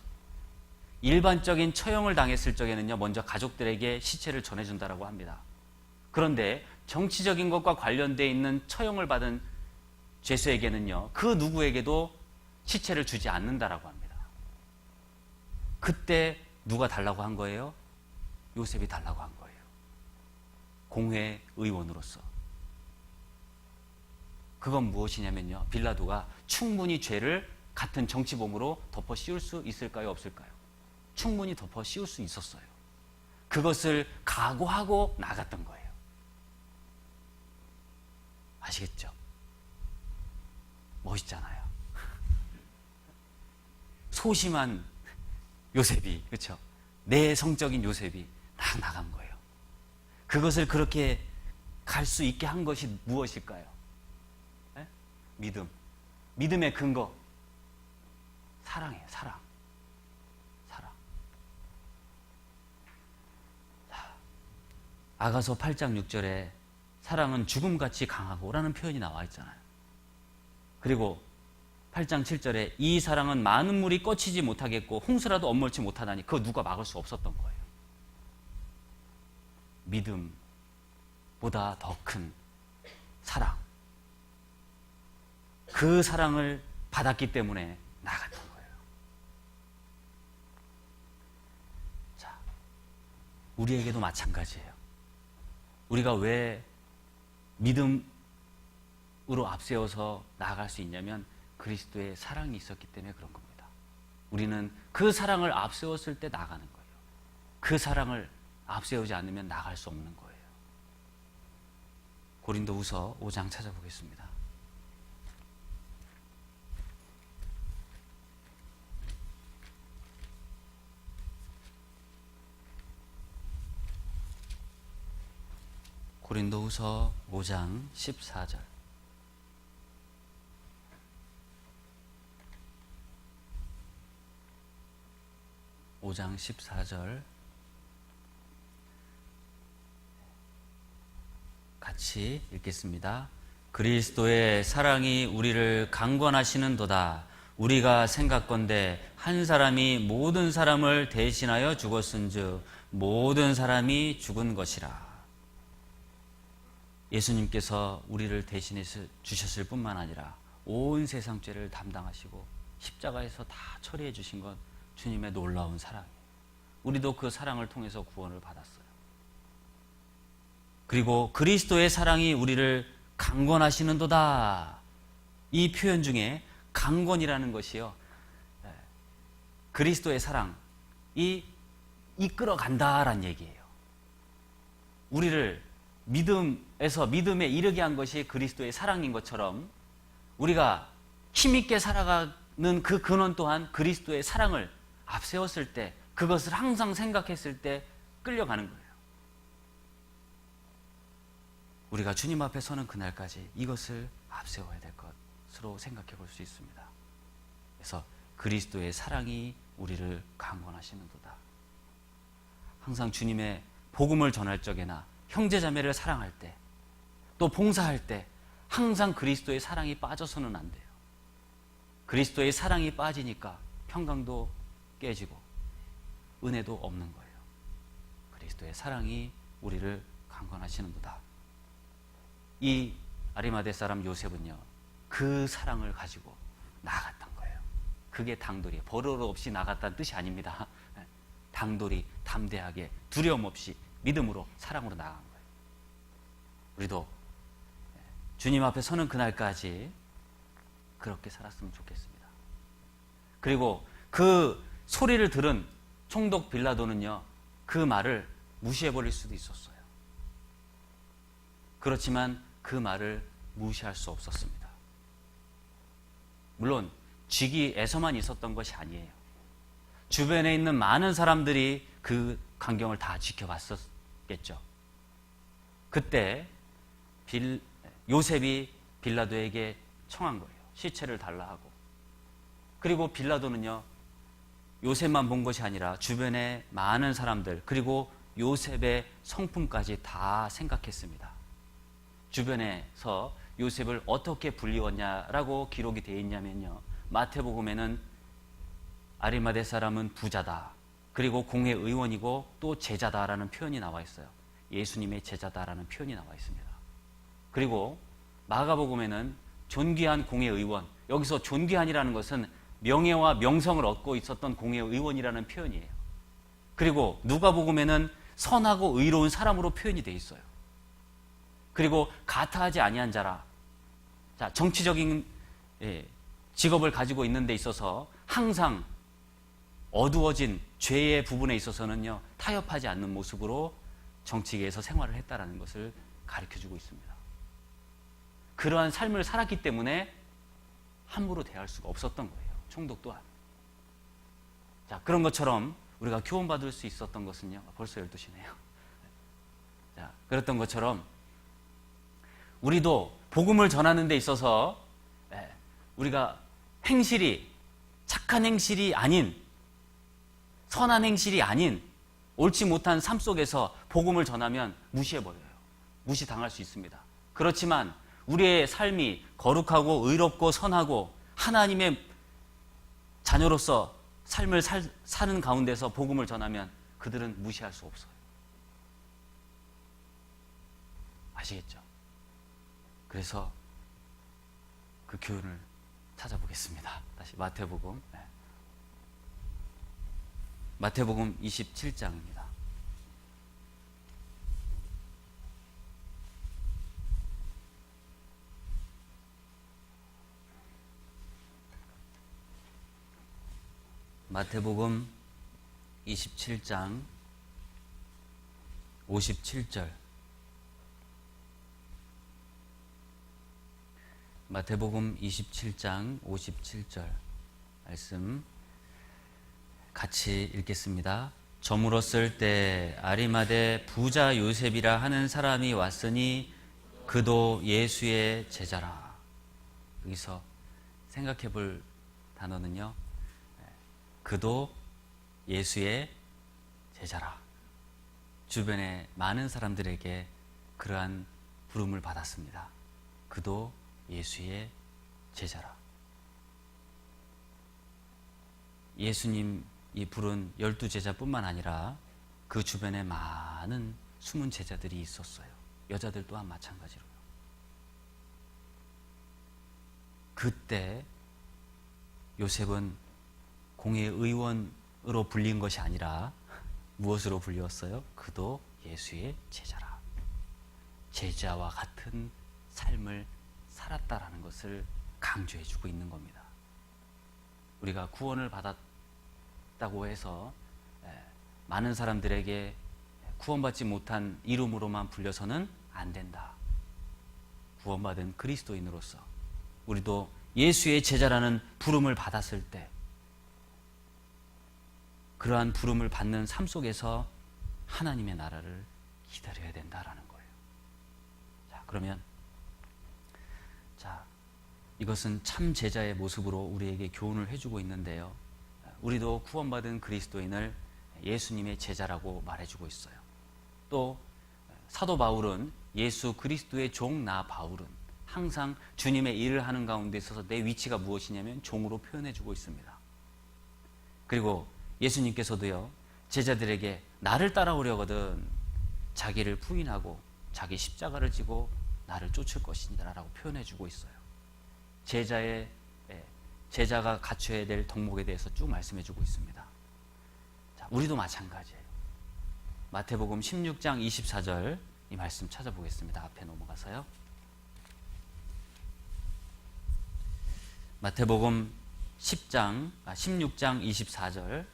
일반적인 처형을 당했을 적에는요, 먼저 가족들에게 시체를 전해준다라고 합니다. 그런데 정치적인 것과 관련되어 있는 처형을 받은 죄수에게는요, 그 누구에게도 시체를 주지 않는다라고 합니다. 그때 누가 달라고 한 거예요? 요셉이 달라고 한 거예요. 공회 의원으로서. 그건 무엇이냐면요, 빌라도가 충분히 죄를 같은 정치범으로 덮어 씌울 수 있을까요, 없을까요? 충분히 덮어 씌울 수 있었어요. 그것을 각오하고 나갔던 거예요. 아시겠죠? 멋있잖아요. 소심한 요셉이, 그렇죠? 내성적인 요셉이 나간 거예요. 그것을 그렇게 갈 수 있게 한 것이 무엇일까요? 믿음. 믿음의 근거. 사랑이에요, 사랑. 아가서 8장 6절에 사랑은 죽음같이 강하고라는 표현이 나와 있잖아요. 그리고 8장 7절에 이 사랑은 많은 물이 꺼치지 못하겠고 홍수라도 엄몰치 못하다니 그거 누가 막을 수 없었던 거예요. 믿음보다 더 큰 사랑, 그 사랑을 받았기 때문에 나갔던 거예요. 자, 우리에게도 마찬가지예요. 우리가 왜 믿음으로 앞세워서 나아갈 수 있냐면 그리스도의 사랑이 있었기 때문에 그런 겁니다. 우리는 그 사랑을 앞세웠을 때 나가는 거예요. 그 사랑을 앞세우지 않으면 나갈 수 없는 거예요. 고린도후서 5장 찾아보겠습니다. 고린도후서 5장 14절. (5장 14절) 같이 읽겠습니다. 그리스도의 사랑이 우리를 강권하시는도다. 우리가 생각건대 한 사람이 모든 사람을 대신하여 죽었은즉 모든 사람이 죽은 것이라. 예수님께서 우리를 대신해 주셨을 뿐만 아니라 온 세상 죄를 담당하시고 십자가에서 다 처리해 주신 것 주님의 놀라운 사랑이에요. 우리도 그 사랑을 통해서 구원을 받았어요. 그리고 그리스도의 사랑이 우리를 강권하시는도다. 이 표현 중에 강권이라는 것이요, 그리스도의 사랑이 이끌어간다라는 얘기예요. 우리를 믿음에서 믿음에 이르게 한 것이 그리스도의 사랑인 것처럼 우리가 힘있게 살아가는 그 근원 또한 그리스도의 사랑을 앞세웠을 때, 그것을 항상 생각했을 때 끌려가는 거예요. 우리가 주님 앞에 서는 그날까지 이것을 앞세워야 될 것으로 생각해 볼 수 있습니다. 그래서 그리스도의 사랑이 우리를 강권하시는도다. 항상 주님의 복음을 전할 적에나 형제자매를 사랑할 때, 또 봉사할 때 항상 그리스도의 사랑이 빠져서는 안 돼요. 그리스도의 사랑이 빠지니까 평강도 깨지고 은혜도 없는 거예요. 그리스도의 사랑이 우리를 강권하시는도다. 이 아리마대 사람 요셉은요, 그 사랑을 가지고 나갔던 거예요. 그게 당돌이, 버릇 없이 나갔다는 뜻이 아닙니다. 당돌이, 담대하게, 두려움 없이 믿음으로, 사랑으로 나간 거예요. 우리도 주님 앞에 서는 그날까지 그렇게 살았으면 좋겠습니다. 그리고 그 소리를 들은 총독 빌라도는요, 그 말을 무시해버릴 수도 있었어요. 그렇지만 그 말을 무시할 수 없었습니다. 물론 직위에서만 있었던 것이 아니에요. 주변에 있는 많은 사람들이 그 광경을 다 지켜봤었겠죠. 그때 요셉이 빌라도에게 청한 거예요. 시체를 달라 하고. 그리고 빌라도는요, 요셉만 본 것이 아니라 주변에 많은 사람들, 그리고 요셉의 성품까지 다 생각했습니다. 주변에서 요셉을 어떻게 불리웠냐라고 기록이 되어 있냐면요, 마태복음에는 아리마대 사람은 부자다, 그리고 공회 의원이고 또 제자다라는 표현이 나와 있어요. 예수님의 제자다라는 표현이 나와 있습니다. 그리고 마가복음에는 존귀한 공회 의원, 여기서 존귀한이라는 것은 명예와 명성을 얻고 있었던 공회 의원이라는 표현이에요. 그리고 누가복음에는 선하고 의로운 사람으로 표현이 되어 있어요. 그리고 가타하지 아니한 자라. 자, 정치적인 직업을 가지고 있는 데 있어서 항상 어두워진 죄의 부분에 있어서는요, 타협하지 않는 모습으로 정치계에서 생활을 했다라는 것을 가르쳐주고 있습니다. 그러한 삶을 살았기 때문에 함부로 대할 수가 없었던 거예요. 총독 또한. 자, 그런 것처럼 우리가 교훈받을 수 있었던 것은요, 벌써 12시네요. 자, 그랬던 것처럼 우리도 복음을 전하는 데 있어서 우리가 행실이 착한 행실이 아닌, 선한 행실이 아닌, 옳지 못한 삶 속에서 복음을 전하면 무시해버려요. 무시당할 수 있습니다. 그렇지만 우리의 삶이 거룩하고 의롭고 선하고 하나님의 자녀로서 삶을 사는 가운데서 복음을 전하면 그들은 무시할 수 없어요. 아시겠죠? 그래서 그 교훈을 찾아보겠습니다. 다시 마태복음. 마태복음 27장입니다. 마태복음 27장 57절. 마태복음 27장 57절 말씀 같이 읽겠습니다. 저물었을 때 아리마대 부자 요셉이라 하는 사람이 왔으니 그도 예수의 제자라. 여기서 생각해 볼 단어는요, 그도 예수의 제자라. 주변의 많은 사람들에게 그러한 부름을 받았습니다. 그도 예수의 제자라. 예수님이 부른 12제자뿐만 아니라 그 주변에 많은 숨은 제자들이 있었어요. 여자들 또한 마찬가지로요. 그때 요셉은 공의 의원으로 불린 것이 아니라 무엇으로 불렸어요? 그도 예수의 제자라. 제자와 같은 삶을 살았다라는 것을 강조해 주고 있는 겁니다. 우리가 구원을 받았다고 해서 많은 사람들에게 구원받지 못한 이름으로만 불려서는 안 된다. 구원받은 그리스도인으로서 우리도 예수의 제자라는 부름을 받았을 때 그러한 부름을 받는 삶 속에서 하나님의 나라를 기다려야 된다라는 거예요. 자, 그러면 이것은 참 제자의 모습으로 우리에게 교훈을 해주고 있는데요. 우리도 구원받은 그리스도인을 예수님의 제자라고 말해주고 있어요. 또 사도 바울은 예수 그리스도의 종 나 바울은 항상 주님의 일을 하는 가운데 있어서 내 위치가 무엇이냐면 종으로 표현해주고 있습니다. 그리고 예수님께서도요, 제자들에게 나를 따라오려거든 자기를 부인하고 자기 십자가를 지고 나를 쫓을 것이니라 라고 표현해주고 있어요. 제자가 갖춰야 될 덕목에 대해서 쭉 말씀해주고 있습니다. 자, 우리도 마찬가지예요. 마태복음 16장 24절 이 말씀 찾아보겠습니다. 앞에 넘어가서요. 마태복음 16장 24절.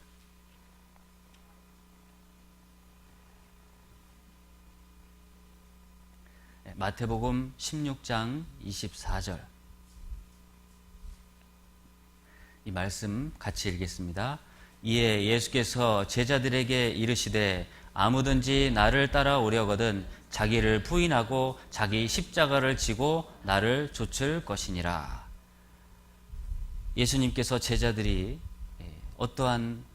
마태복음 16장 24절. 이 말씀 같이 읽겠습니다. 이에 예수께서 제자들에게 이르시되 아무든지 나를 따라오려거든 자기를 부인하고 자기 십자가를 지고 나를 좇을 것이니라. 예수님께서 제자들이 어떠한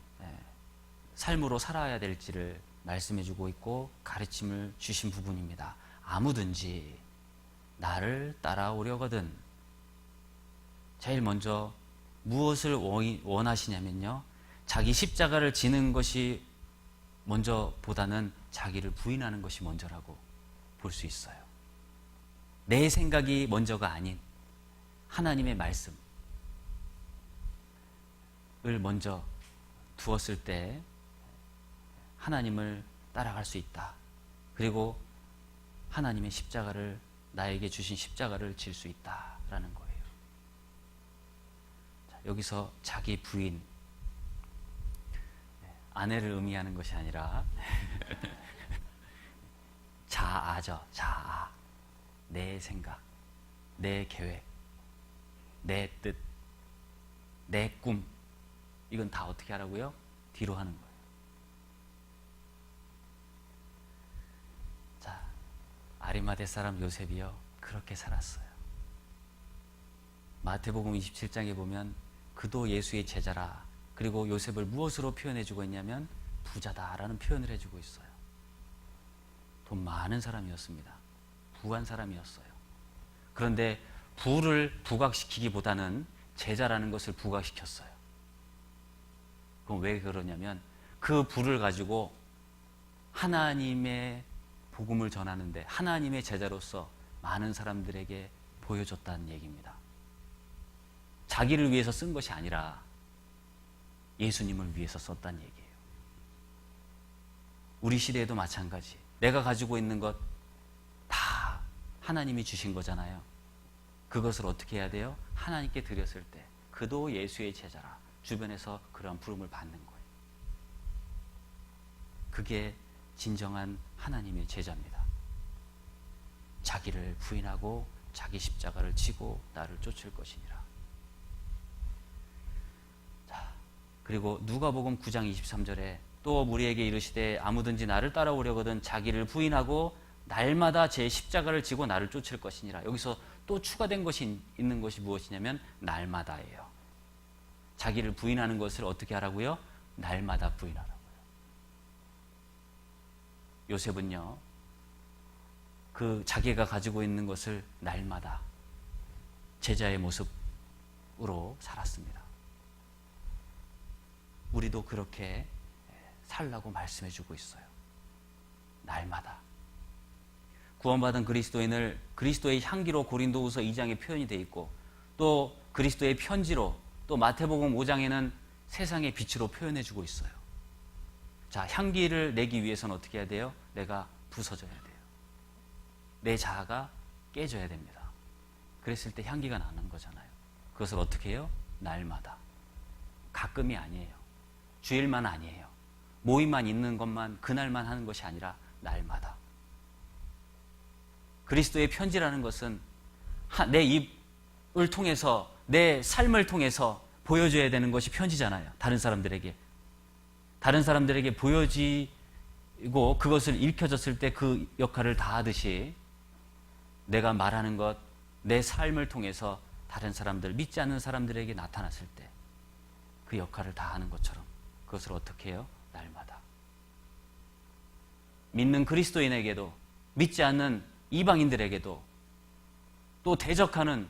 삶으로 살아야 될지를 말씀해주고 있고 가르침을 주신 부분입니다. 아무든지 나를 따라오려거든. 제일 먼저 무엇을 원하시냐면요, 자기 십자가를 지는 것이 먼저 보다는 자기를 부인하는 것이 먼저라고 볼 수 있어요. 내 생각이 먼저가 아닌 하나님의 말씀을 먼저 두었을 때 하나님을 따라갈 수 있다. 그리고 하나님의 십자가를, 나에게 주신 십자가를 질 수 있다라는 거예요. 자, 여기서 자기 부인, 아내를 의미하는 것이 아니라 자아죠. 자아. 내 생각, 내 계획, 내 뜻, 내 꿈. 이건 다 어떻게 하라고요? 뒤로 하는 거예요. 자, 아리마대 사람 요셉이요, 그렇게 살았어요. 마태복음 27장에 보면 그도 예수의 제자라. 그리고 요셉을 무엇으로 표현해주고 있냐면 부자다라는 표현을 해주고 있어요. 돈 많은 사람이었습니다. 부한 사람이었어요. 그런데 부를 부각시키기보다는 제자라는 것을 부각시켰어요. 그럼 왜 그러냐면 그 부를 가지고 하나님의 복음을 전하는데 하나님의 제자로서 많은 사람들에게 보여줬다는 얘기입니다. 자기를 위해서 쓴 것이 아니라 예수님을 위해서 썼다는 얘기예요. 우리 시대에도 마찬가지. 내가 가지고 있는 것 다 하나님이 주신 거잖아요. 그것을 어떻게 해야 돼요? 하나님께 드렸을 때 그도 예수의 제자라 주변에서 그러한 부름을 받는 거예요. 그게 진정한 하나님의 제자입니다. 자기를 부인하고 자기 십자가를 지고 나를 쫓을 것이니라. 자, 그리고 누가복음 9장 23절에 또 우리에게 이르시되 아무든지 나를 따라오려거든 자기를 부인하고 날마다 제 십자가를 지고 나를 쫓을 것이니라. 여기서 또 추가된 것이 있는 것이 무엇이냐면 날마다예요. 자기를 부인하는 것을 어떻게 하라고요? 날마다 부인하라고요. 요셉은요, 그 자기가 가지고 있는 것을 날마다 제자의 모습으로 살았습니다. 우리도 그렇게 살라고 말씀해 주고 있어요. 날마다. 구원받은 그리스도인을 그리스도의 향기로 고린도후서 2장에 표현이 되어 있고 또 그리스도의 편지로 또 마태복음 5장에는 세상의 빛으로 표현해 주고 있어요. 자, 향기를 내기 위해서는 어떻게 해야 돼요? 내가 부서져야 돼요. 내 자아가 깨져야 됩니다. 그랬을 때 향기가 나는 거잖아요. 그것을 어떻게 해요? 날마다. 가끔이 아니에요. 주일만 아니에요. 모임만 있는 것만 그날만 하는 것이 아니라 날마다. 그리스도의 편지라는 것은 내 입을 통해서 내 삶을 통해서 보여줘야 되는 것이 편지잖아요. 다른 사람들에게 보여지고 그것을 읽혀졌을 때 그 역할을 다하듯이 내가 말하는 것, 내 삶을 통해서 다른 사람들, 믿지 않는 사람들에게 나타났을 때 그 역할을 다하는 것처럼 그것을 어떻게 해요? 날마다. 믿는 그리스도인에게도 믿지 않는 이방인들에게도 또 대적하는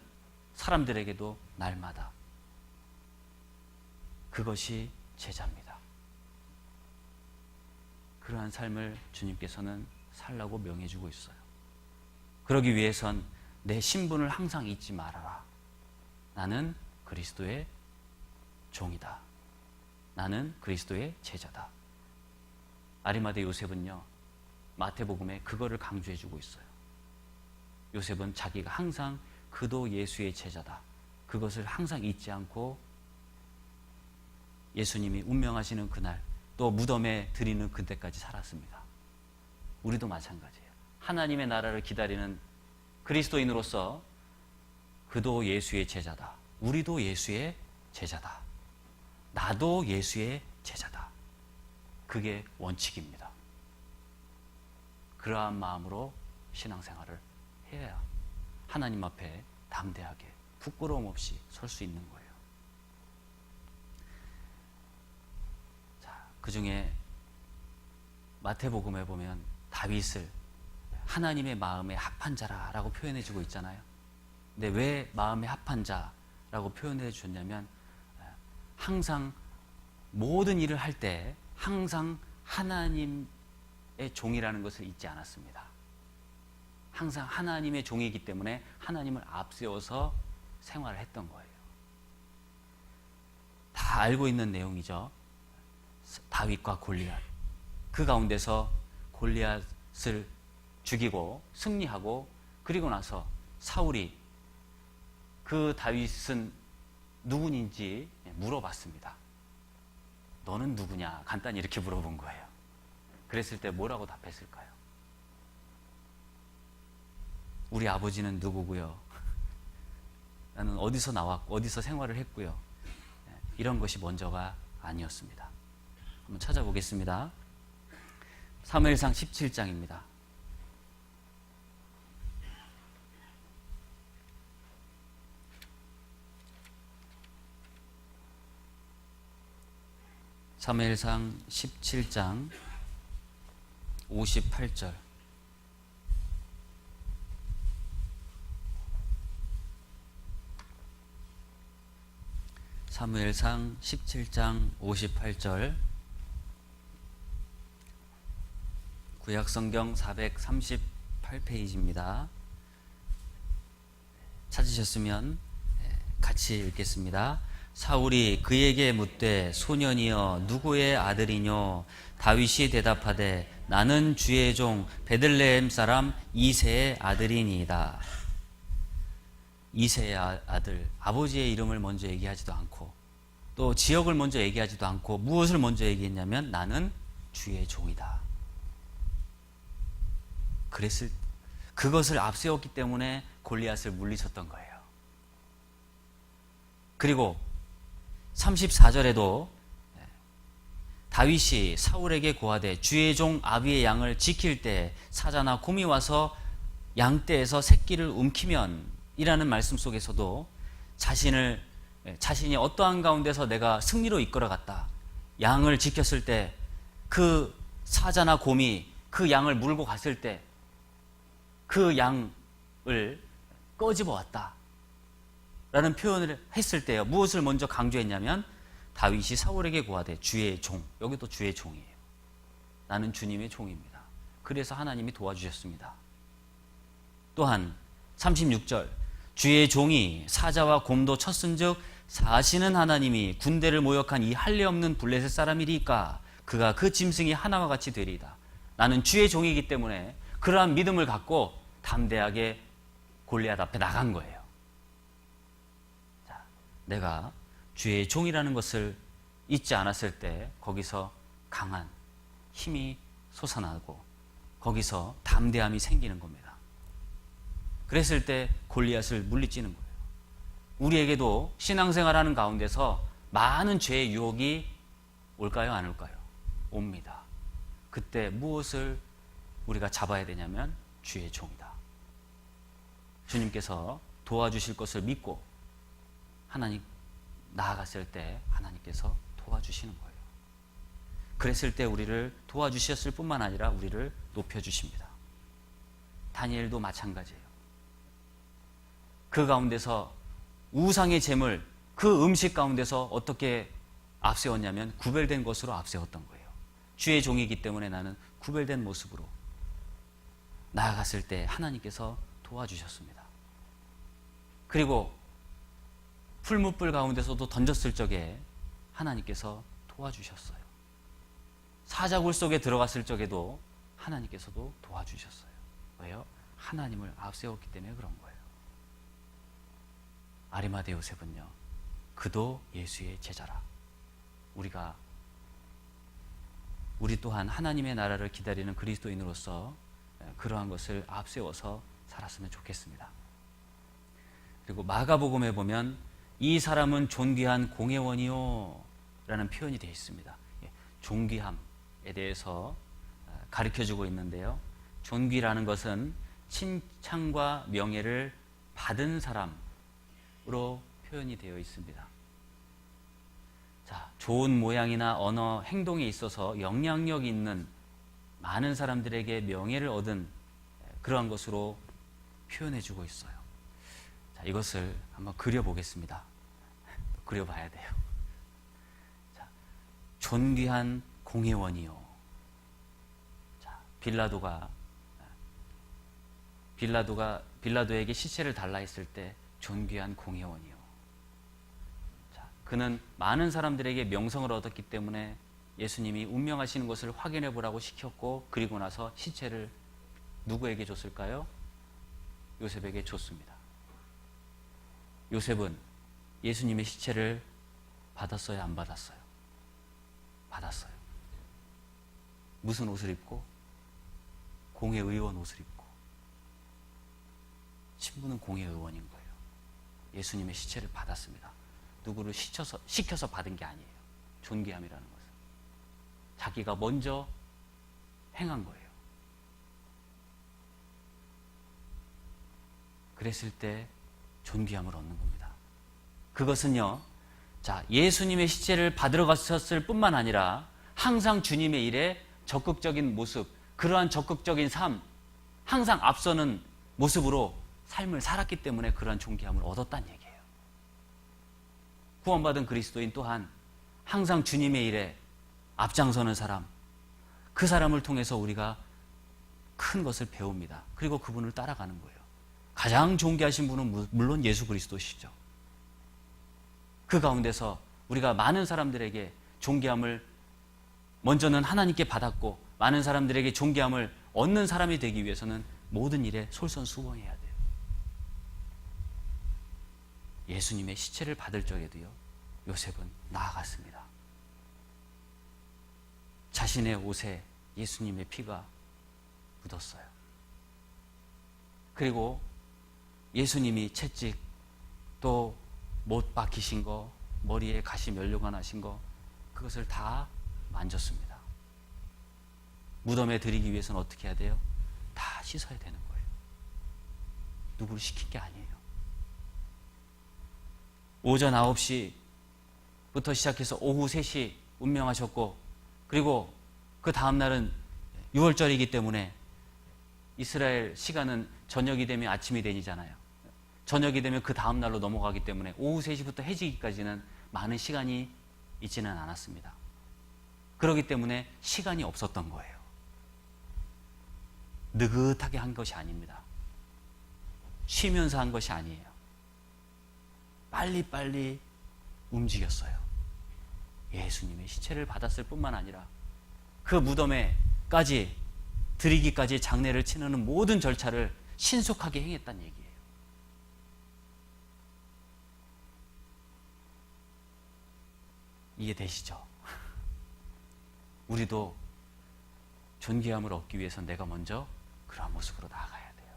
사람들에게도 날마다. 그것이 제자입니다. 그러한 삶을 주님께서는 살라고 명해주고 있어요. 그러기 위해선 내 신분을 항상 잊지 말아라. 나는 그리스도의 종이다. 나는 그리스도의 제자다. 아리마대 요셉은요, 마태복음에 그거를 강조해주고 있어요. 요셉은 자기가 항상 그도 예수의 제자다. 그것을 항상 잊지 않고 예수님이 운명하시는 그날 또 무덤에 드리는 그때까지 살았습니다. 우리도 마찬가지예요. 하나님의 나라를 기다리는 그리스도인으로서 그도 예수의 제자다. 우리도 예수의 제자다. 나도 예수의 제자다. 그게 원칙입니다. 그러한 마음으로 신앙생활을 해야 하나님 앞에 담대하게 부끄러움 없이 설 수 있는 거예요. 자, 그 중에 마태복음에 보면 다윗을 하나님의 마음에 합한 자라고 표현해 주고 있잖아요. 근데 왜 마음에 합한 자라고 표현해 주셨냐면 항상 모든 일을 할 때 항상 하나님의 종이라는 것을 잊지 않았습니다. 항상 하나님의 종이기 때문에 하나님을 앞세워서 생활을 했던 거예요. 다 알고 있는 내용이죠. 다윗과 골리앗. 그 가운데서 골리앗을 죽이고 승리하고 그리고 나서 사울이 그 다윗은 누구인지 물어봤습니다. 너는 누구냐? 간단히 이렇게 물어본 거예요. 그랬을 때 뭐라고 답했을까요? 우리 아버지는 누구고요? 나는 어디서 나왔고 어디서 생활을 했고요. 이런 것이 먼저가 아니었습니다. 한번 찾아보겠습니다. 사무엘상 17장입니다. 사무엘상 17장 58절. 사무엘상 17장 58절. 구약성경 438페이지입니다. 찾으셨으면 같이 읽겠습니다. 사울이 그에게 묻되 소년이여 누구의 아들이뇨? 다윗이 대답하되 나는 주의 종 베들레헴 사람 이새의 아들이니이다. 이새의 아들, 아버지의 이름을 먼저 얘기하지도 않고 또 지역을 먼저 얘기하지도 않고 무엇을 먼저 얘기했냐면 나는 주의 종이다. 그것을 앞세웠기 때문에 골리앗을 물리쳤던 거예요. 그리고 34절에도 다윗이 사울에게 고하되 주의 종 아비의 양을 지킬 때 사자나 곰이 와서 양떼에서 새끼를 움키면 이라는 말씀 속에서도 자신이 어떠한 가운데서 내가 승리로 이끌어갔다. 양을 지켰을 때 그 사자나 곰이 그 양을 물고 갔을 때 그 양을 꺼집어 왔다. 라는 표현을 했을 때요. 무엇을 먼저 강조했냐면 다윗이 사울에게 고하되 주의 종. 여기도 주의 종이에요. 나는 주님의 종입니다. 그래서 하나님이 도와주셨습니다. 또한 36절 주의 종이 사자와 곰도 쳤은즉 사시는 하나님이 군대를 모욕한 이 할례 없는 블레셋 사람이리까 그가 그 짐승이 하나와 같이 되리이다. 나는 주의 종이기 때문에 그러한 믿음을 갖고 담대하게 골리앗 앞에 나간 거예요. 자, 내가 주의 종이라는 것을 잊지 않았을 때 거기서 강한 힘이 솟아나고 거기서 담대함이 생기는 겁니다. 그랬을 때 골리앗을 물리치는 거예요. 우리에게도 신앙생활하는 가운데서 많은 죄의 유혹이 올까요? 안 올까요? 옵니다. 그때 무엇을 우리가 잡아야 되냐면 주의 종이다. 주님께서 도와주실 것을 믿고 하나님 나아갔을 때 하나님께서 도와주시는 거예요. 그랬을 때 우리를 도와주셨을 뿐만 아니라 우리를 높여주십니다. 다니엘도 마찬가지예요. 그 가운데서 우상의 제물, 그 음식 가운데서 어떻게 앞세웠냐면 구별된 것으로 앞세웠던 거예요. 주의 종이기 때문에 나는 구별된 모습으로 나아갔을 때 하나님께서 도와주셨습니다. 그리고 풀무불 가운데서도 던졌을 적에 하나님께서 도와주셨어요. 사자굴 속에 들어갔을 적에도 하나님께서도 도와주셨어요. 왜요? 하나님을 앞세웠기 때문에 그런 거예요. 아리마대 요셉은요, 그도 예수의 제자라. 우리 또한 하나님의 나라를 기다리는 그리스도인으로서 그러한 것을 앞세워서 살았으면 좋겠습니다. 그리고 마가복음에 보면 이 사람은 존귀한 공회원이요 라는 표현이 되어 있습니다. 존귀함에 대해서 가르쳐주고 있는데요. 존귀라는 것은 칭찬과 명예를 받은 사람으로 표현이 되어 있습니다. 자, 좋은 모양이나 언어, 행동에 있어서 영향력 있는 많은 사람들에게 명예를 얻은 그러한 것으로 표현해주고 있어요. 자, 이것을 한번 그려보겠습니다. 그려봐야 돼요. 자, 존귀한 공회원이요. 자, 빌라도에게 시체를 달라 했을 때 존귀한 공회원이요. 자, 그는 많은 사람들에게 명성을 얻었기 때문에 예수님이 운명하시는 것을 확인해 보라고 시켰고, 그리고 나서 시체를 누구에게 줬을까요? 요셉에게 줬습니다. 요셉은 예수님의 시체를 받았어요? 안 받았어요? 받았어요. 무슨 옷을 입고? 공회의원 옷을 입고. 신부는 공회의원인 거예요. 예수님의 시체를 받았습니다. 누구를 시켜서 받은 게 아니에요. 존귀함이라는 것은 자기가 먼저 행한 거예요. 그랬을 때 존귀함을 얻는 겁니다. 그것은요, 자, 예수님의 시체를 받으러 갔었을 뿐만 아니라 항상 주님의 일에 적극적인 모습, 그러한 적극적인 삶, 항상 앞서는 모습으로 삶을 살았기 때문에 그러한 존귀함을 얻었다는 얘기예요. 구원받은 그리스도인 또한 항상 주님의 일에 앞장서는 사람, 그 사람을 통해서 우리가 큰 것을 배웁니다. 그리고 그분을 따라가는 거예요. 가장 존귀하신 분은 물론 예수 그리스도시죠. 그 가운데서 우리가 많은 사람들에게 존귀함을 먼저는 하나님께 받았고 많은 사람들에게 존귀함을 얻는 사람이 되기 위해서는 모든 일에 솔선수범해야 돼요. 예수님의 시체를 받을 적에도요, 요셉은 나아갔습니다. 자신의 옷에 예수님의 피가 묻었어요. 그리고 예수님이 채찍, 또 못 박히신 거, 머리에 가시 면류가 나신 거, 그것을 다 만졌습니다. 무덤에 드리기 위해서는 어떻게 해야 돼요? 다 씻어야 되는 거예요. 누구를 시킨 게 아니에요. 오전 9시부터 시작해서 오후 3시 운명하셨고, 그리고 그 다음 날은 6월절이기 때문에 이스라엘 시간은 저녁이 되면 아침이 되잖아요. 저녁이 되면 그 다음 날로 넘어가기 때문에 오후 3시부터 해지기까지는 많은 시간이 있지는 않았습니다. 그렇기 때문에 시간이 없었던 거예요. 느긋하게 한 것이 아닙니다. 쉬면서 한 것이 아니에요. 빨리빨리 움직였어요. 예수님의 시체를 받았을 뿐만 아니라 그 무덤에까지 드리기까지 장례를 치르는 모든 절차를 신속하게 행했다는 얘기예요. 이해되시죠? 우리도 존귀함을 얻기 위해서 내가 먼저 그런 모습으로 나아가야 돼요.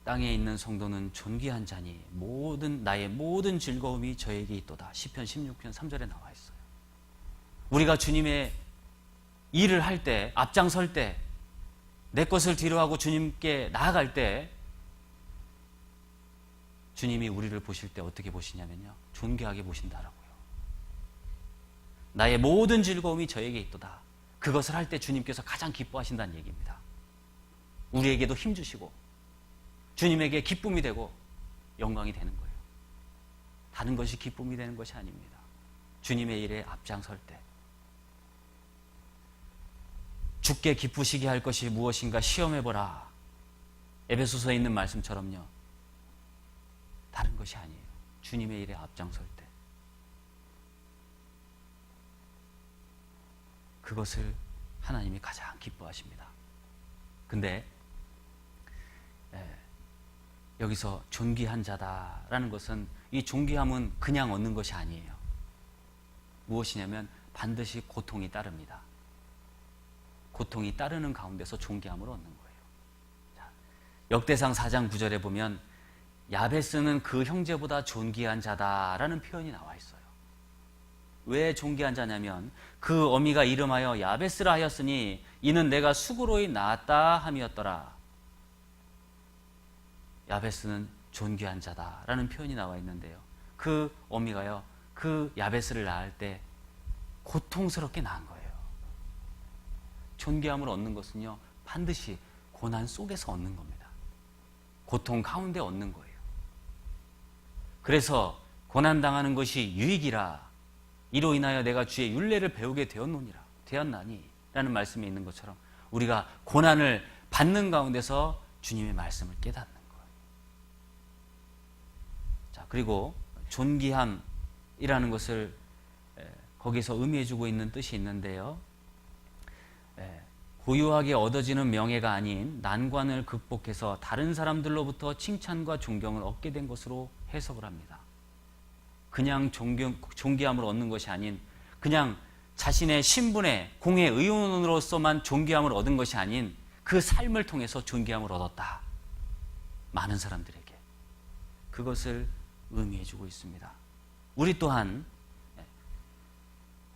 땅에 있는 성도는 존귀한 자니 나의 모든 즐거움이 저에게 있도다. 시편 16편 3절에 나와 있어요. 우리가 주님의 일을 할 때, 앞장설 때, 내 것을 뒤로하고 주님께 나아갈 때 주님이 우리를 보실 때 어떻게 보시냐면요, 존귀하게 보신다라고요. 나의 모든 즐거움이 저에게 있도다. 그것을 할 때 주님께서 가장 기뻐하신다는 얘기입니다. 우리에게도 힘 주시고 주님에게 기쁨이 되고 영광이 되는 거예요. 다른 것이 기쁨이 되는 것이 아닙니다. 주님의 일에 앞장설 때 주께 기쁘시게 할 것이 무엇인가 시험해보라. 에베소서에 있는 말씀처럼요, 다른 것이 아니에요. 주님의 일에 앞장설 때 그것을 하나님이 가장 기뻐하십니다. 근데 여기서 존귀한 자다라는 것은, 이 존귀함은 그냥 얻는 것이 아니에요. 무엇이냐면 반드시 고통이 따릅니다. 고통이 따르는 가운데서 존귀함을 얻는 거예요. 자, 역대상 4장 9절에 보면 야베스는 그 형제보다 존귀한 자다라는 표현이 나와 있어요. 왜 존귀한 자냐면 그 어미가 이름하여 야베스라 하였으니 이는 내가 수고로이 낳았다 함이었더라. 야베스는 존귀한 자다라는 표현이 나와 있는데요, 그 어미가요, 그 야베스를 낳을 때 고통스럽게 낳은 거예요. 존귀함을 얻는 것은요, 반드시 고난 속에서 얻는 겁니다. 고통 가운데 얻는 거예요. 그래서 고난당하는 것이 유익이라, 이로 인하여 내가 주의 율례를 배우게 되었나니 라는 말씀이 있는 것처럼 우리가 고난을 받는 가운데서 주님의 말씀을 깨닫는 거예요. 자, 그리고 존귀함이라는 것을 거기서 의미해주고 있는 뜻이 있는데요, 고유하게 얻어지는 명예가 아닌 난관을 극복해서 다른 사람들로부터 칭찬과 존경을 얻게 된 것으로 해석을 합니다. 그냥 존귀함을 얻는 것이 아닌, 그냥 자신의 신분의 공의 의원으로서만 존귀함을 얻은 것이 아닌 그 삶을 통해서 존귀함을 얻었다. 많은 사람들에게. 그것을 의미해주고 있습니다. 우리 또한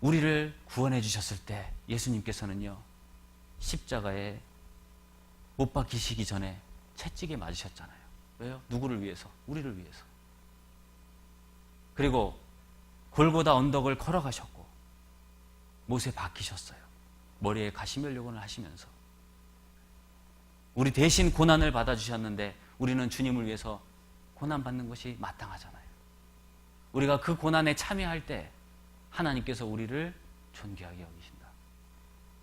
우리를 구원해 주셨을 때 예수님께서는요, 십자가에 못 박히시기 전에 채찍에 맞으셨잖아요. 왜요? 누구를 위해서? 우리를 위해서. 그리고 골고다 언덕을 걸어가셨고 못에 박히셨어요. 머리에 가시면류관을 하시면서 우리 대신 고난을 받아주셨는데 우리는 주님을 위해서 고난받는 것이 마땅하잖아요. 우리가 그 고난에 참여할 때 하나님께서 우리를 존귀하게 여기신다.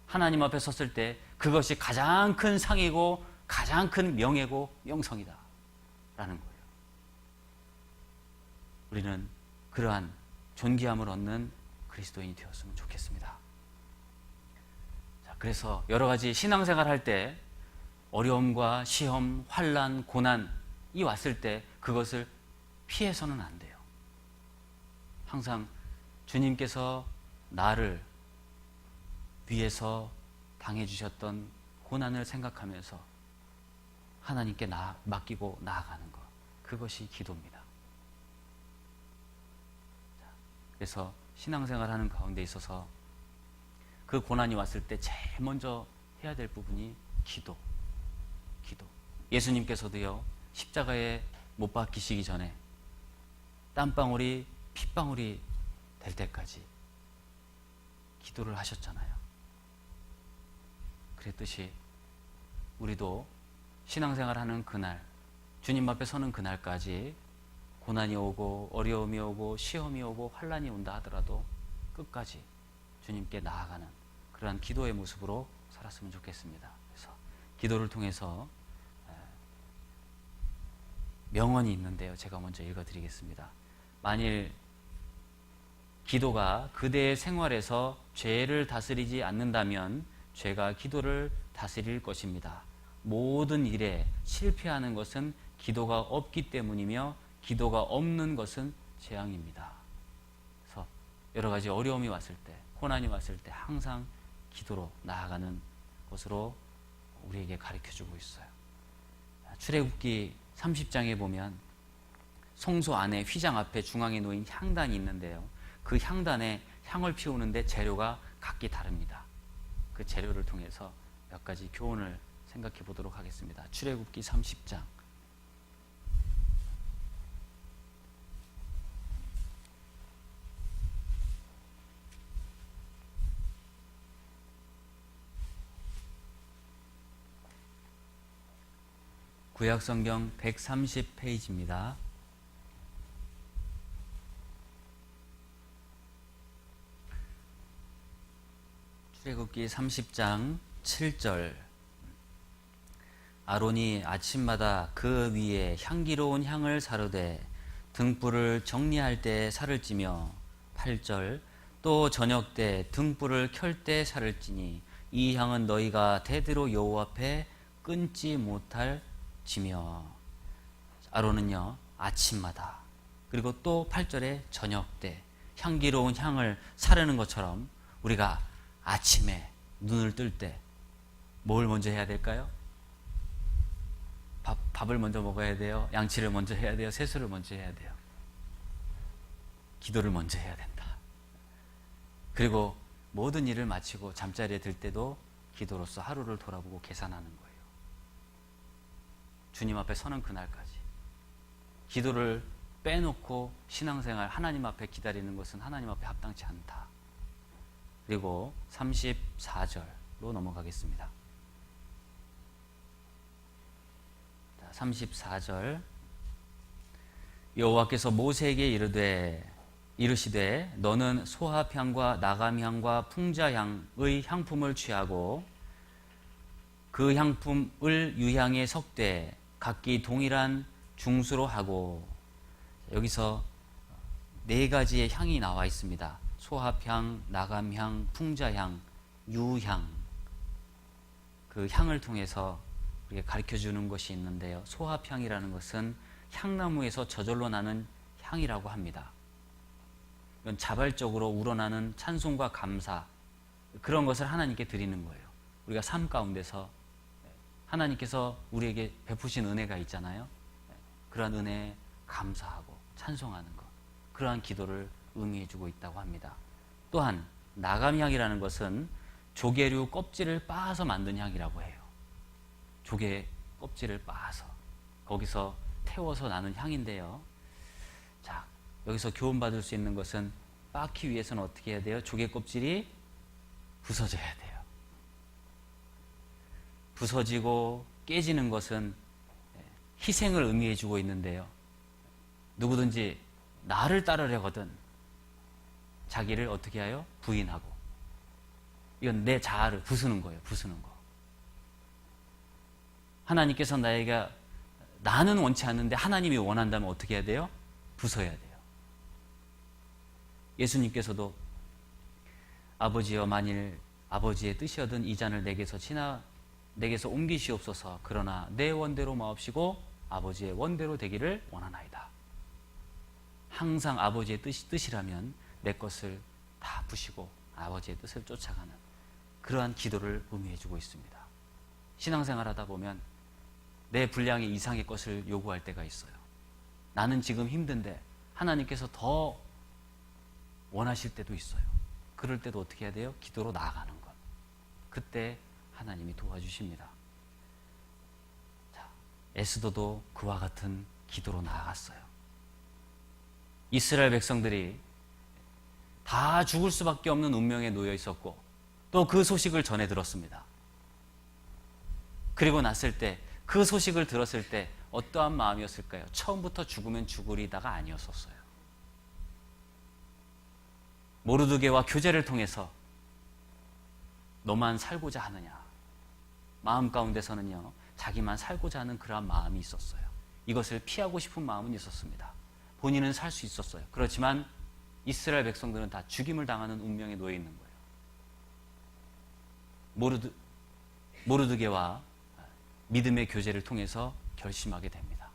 하나님 앞에 섰을 때 그것이 가장 큰 상이고 가장 큰 명예고 명성이다 라는 거예요. 우리는 그러한 존귀함을 얻는 그리스도인이 되었으면 좋겠습니다. 자, 그래서 여러 가지 신앙생활 할 때 어려움과 시험, 환난, 고난이 왔을 때 그것을 피해서는 안 돼요. 항상 주님께서 나를 위해서 당해주셨던 고난을 생각하면서 하나님께 맡기고 나아가는 것, 그것이 기도입니다. 그래서 신앙생활 하는 가운데 있어서 그 고난이 왔을 때 제일 먼저 해야 될 부분이 기도. 예수님께서도요, 십자가에 못 박히시기 전에 땀방울이 핏방울이 될 때까지 기도를 하셨잖아요. 그랬듯이 우리도 신앙생활 하는 그날, 주님 앞에 서는 그날까지 고난이 오고 어려움이 오고 시험이 오고 환난이 온다 하더라도 끝까지 주님께 나아가는 그러한 기도의 모습으로 살았으면 좋겠습니다. 그래서 기도를 통해서 명언이 있는데요. 제가 먼저 읽어드리겠습니다. 만일 기도가 그대의 생활에서 죄를 다스리지 않는다면 죄가 기도를 다스릴 것입니다. 모든 일에 실패하는 것은 기도가 없기 때문이며 기도가 없는 것은 재앙입니다. 그래서 여러 가지 어려움이 왔을 때, 고난이 왔을 때 항상 기도로 나아가는 것으로 우리에게 가르쳐주고 있어요. 출애굽기 30장에 보면 성소 안에 휘장 앞에 중앙에 놓인 향단이 있는데요. 그 향단에 향을 피우는데 재료가 각기 다릅니다. 그 재료를 통해서 몇 가지 교훈을 생각해 보도록 하겠습니다. 출애굽기 30장 구약성경 130페이지입니다. 출애굽기 30장 7절 아론이 아침마다 그 위에 향기로운 향을 사르되 등불을 정리할 때 살을 찌며 8절 또 저녁 때 등불을 켤 때 살을 찌니 이 향은 너희가 대대로 여호와 앞에 끊지 못할 지며 아론은요 아침마다 그리고 또 8절에 저녁 때 향기로운 향을 사르는 것처럼 우리가 아침에 눈을 뜰 때 뭘 먼저 해야 될까요? 밥을 먼저 먹어야 돼요? 양치를 먼저 해야 돼요? 세수를 먼저 해야 돼요? 기도를 먼저 해야 된다. 그리고 모든 일을 마치고 잠자리에 들 때도 기도로서 하루를 돌아보고 계산하는 거예요. 주님 앞에 서는 그날까지 기도를 빼놓고 신앙생활 하나님 앞에 기다리는 것은 하나님 앞에 합당치 않다. 그리고 34절로 넘어가겠습니다. 34절 여호와께서 모세에게 이르시되 너는 소합향과 나감향과 풍자향의 향품을 취하고 그 향품을 유향에 섞되 각기 동일한 중수로 하고 여기서 네 가지의 향이 나와 있습니다. 소합향, 나감향, 풍자향, 유향 그 향을 통해서 우리가 가르쳐주는 것이 있는데요. 소합향이라는 것은 향나무에서 저절로 나는 향이라고 합니다. 이건 자발적으로 우러나는 찬송과 감사 그런 것을 하나님께 드리는 거예요. 우리가 삶 가운데서 하나님께서 우리에게 베푸신 은혜가 있잖아요. 그러한 은혜에 감사하고 찬송하는 것 그러한 기도를 의미해주고 있다고 합니다. 또한 나감향이라는 것은 조개류 껍질을 빻아서 만든 향이라고 해요. 조개 껍질을 빻아서 거기서 태워서 나는 향인데요. 자, 여기서 교훈받을 수 있는 것은 쌓기 위해서는 어떻게 해야 돼요? 조개 껍질이 부서져야 돼요. 부서지고 깨지는 것은 희생을 의미해 주고 있는데요. 누구든지 나를 따르려거든 자기를 어떻게 하여? 부인하고. 이건 내 자아를 부수는 거예요. 부수는 거. 하나님께서 나에게 나는 원치 않는데 하나님이 원한다면 어떻게 해야 돼요? 부숴야 돼요. 예수님께서도 아버지여 만일 아버지의 뜻이거든 이 잔을 내게서 옮기시옵소서. 그러나 내 원대로 마옵시고 아버지의 원대로 되기를 원하나이다. 항상 아버지의 뜻이라면 내 것을 다 부시고 아버지의 뜻을 쫓아가는 그러한 기도를 의미해 주고 있습니다. 신앙생활 하다 보면 내 분량의 이상의 것을 요구할 때가 있어요. 나는 지금 힘든데 하나님께서 더 원하실 때도 있어요. 그럴 때도 어떻게 해야 돼요? 기도로 나아가는 것. 그때 하나님이 도와주십니다. 자, 에스더도 그와 같은 기도로 나아갔어요. 이스라엘 백성들이 다 죽을 수밖에 없는 운명에 놓여 있었고 또 그 소식을 전해 들었습니다. 그리고 났을 때 그 소식을 들었을 때 어떠한 마음이었을까요? 처음부터 죽으면 죽으리다가 아니었었어요. 모르드게와 교제를 통해서 너만 살고자 하느냐, 마음 가운데서는요 자기만 살고자 하는 그러한 마음이 있었어요. 이것을 피하고 싶은 마음은 있었습니다. 본인은 살 수 있었어요. 그렇지만 이스라엘 백성들은 다 죽임을 당하는 운명에 놓여 있는 거예요. 모르드게와 믿음의 교제를 통해서 결심하게 됩니다.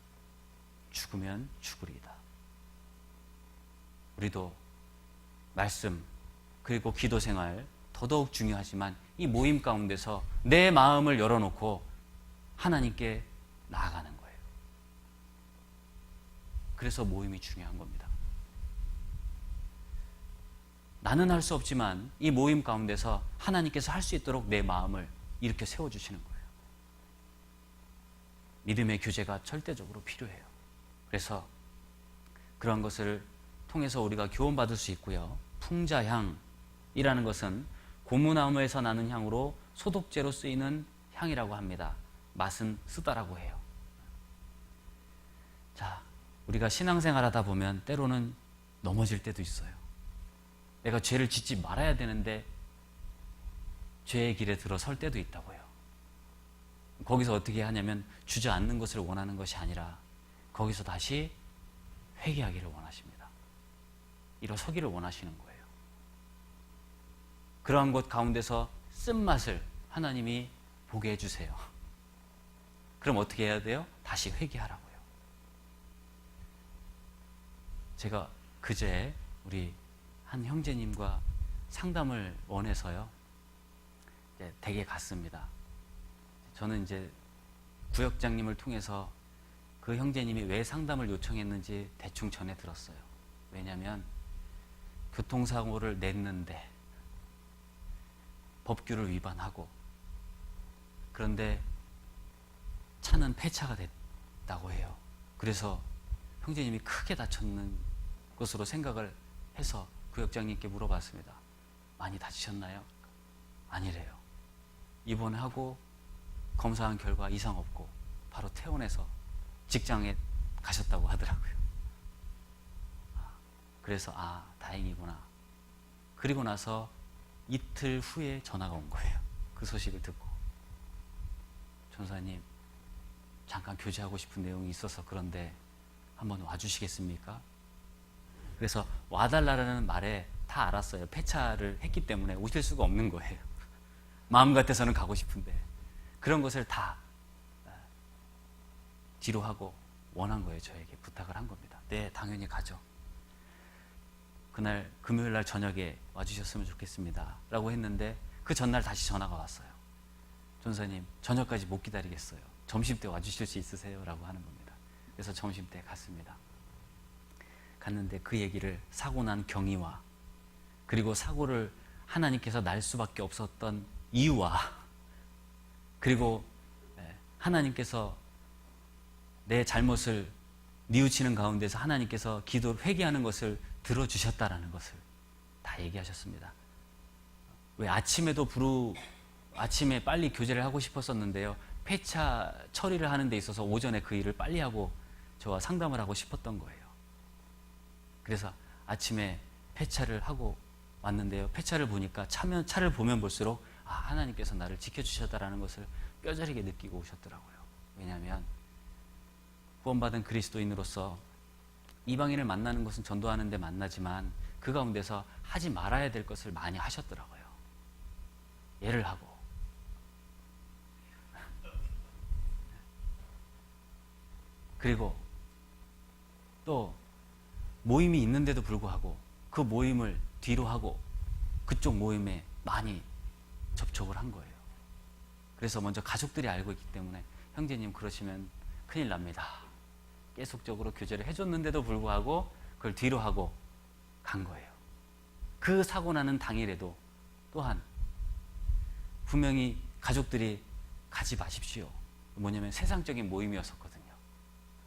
죽으면 죽으리이다. 우리도 말씀 그리고 기도 생활 더더욱 중요하지만 이 모임 가운데서 내 마음을 열어놓고 하나님께 나아가는 거예요. 그래서 모임이 중요한 겁니다. 나는 할 수 없지만 이 모임 가운데서 하나님께서 할 수 있도록 내 마음을 이렇게 세워주시는 거예요. 믿음의 교제가 절대적으로 필요해요. 그래서 그런 것을 통해서 우리가 교훈받을 수 있고요. 풍자향이라는 것은 고무나무에서 나는 향으로 소독제로 쓰이는 향이라고 합니다. 맛은 쓰다라고 해요. 자, 우리가 신앙생활 하다 보면 때로는 넘어질 때도 있어요. 내가 죄를 짓지 말아야 되는데 죄의 길에 들어설 때도 있다고요. 거기서 어떻게 하냐면 주저앉는 것을 원하는 것이 아니라 거기서 다시 회개하기를 원하십니다. 일어서기를 원하시는 거예요. 그러한 것 가운데서 쓴맛을 하나님이 보게 해주세요. 그럼 어떻게 해야 돼요? 다시 회개하라고요. 제가 그제 우리 한 형제님과 상담을 원해서요 댁에 갔습니다. 저는 이제 구역장님을 통해서 그 형제님이 왜 상담을 요청했는지 대충 전해 들었어요. 왜냐하면 교통사고를 냈는데 법규를 위반하고 그런데 차는 폐차가 됐다고 해요. 그래서 형제님이 크게 다쳤는 것으로 생각을 해서 구역장님께 물어봤습니다. 많이 다치셨나요? 아니래요. 입원하고 검사한 결과 이상 없고 바로 퇴원해서 직장에 가셨다고 하더라고요. 그래서 다행이구나. 그리고 나서 이틀 후에 전화가 온 거예요. 그 소식을 듣고. 전사님, 잠깐 교제하고 싶은 내용이 있어서 그런데 한번 와주시겠습니까? 그래서 와달라는 말에 다 알았어요. 폐차를 했기 때문에 오실 수가 없는 거예요. 마음 같아서는 가고 싶은데 그런 것을 다 지루하고 원한 거예요. 저에게 부탁을 한 겁니다. 네, 당연히 가죠. 그날 금요일 날 저녁에 와주셨으면 좋겠습니다 라고 했는데 그 전날 다시 전화가 왔어요. 전사님, 저녁까지 못 기다리겠어요. 점심때 와주실 수 있으세요? 라고 하는 겁니다. 그래서 점심때 갔습니다. 갔는데 그 얘기를 사고 난 경위와 그리고 사고를 하나님께서 날 수밖에 없었던 이유와 그리고 하나님께서 내 잘못을 뉘우치는 가운데서 하나님께서 기도 회개하는 것을 들어주셨다라는 것을 다 얘기하셨습니다. 왜 아침에 빨리 교제를 하고 싶었었는데요, 폐차 처리를 하는 데 있어서 오전에 그 일을 빨리 하고 저와 상담을 하고 싶었던 거예요. 그래서 아침에 폐차를 하고 왔는데요, 폐차를 보니까 차를 보면 볼수록 하나님께서 나를 지켜주셨다라는 것을 뼈저리게 느끼고 오셨더라고요. 왜냐하면 구원받은 그리스도인으로서 이방인을 만나는 것은 전도하는 데 만나지만 그 가운데서 하지 말아야 될 것을 많이 하셨더라고요. 예를 하고, 그리고 또 모임이 있는데도 불구하고 그 모임을 뒤로 하고 그쪽 모임에 많이 접촉을 한 거예요. 그래서 먼저 가족들이 알고 있기 때문에 형제님 그러시면 큰일 납니다. 계속적으로 교제를 해줬는데도 불구하고 그걸 뒤로 하고 간 거예요. 그 사고 나는 당일에도 또한 분명히 가족들이 가지 마십시오. 뭐냐면 세상적인 모임이었었거든요.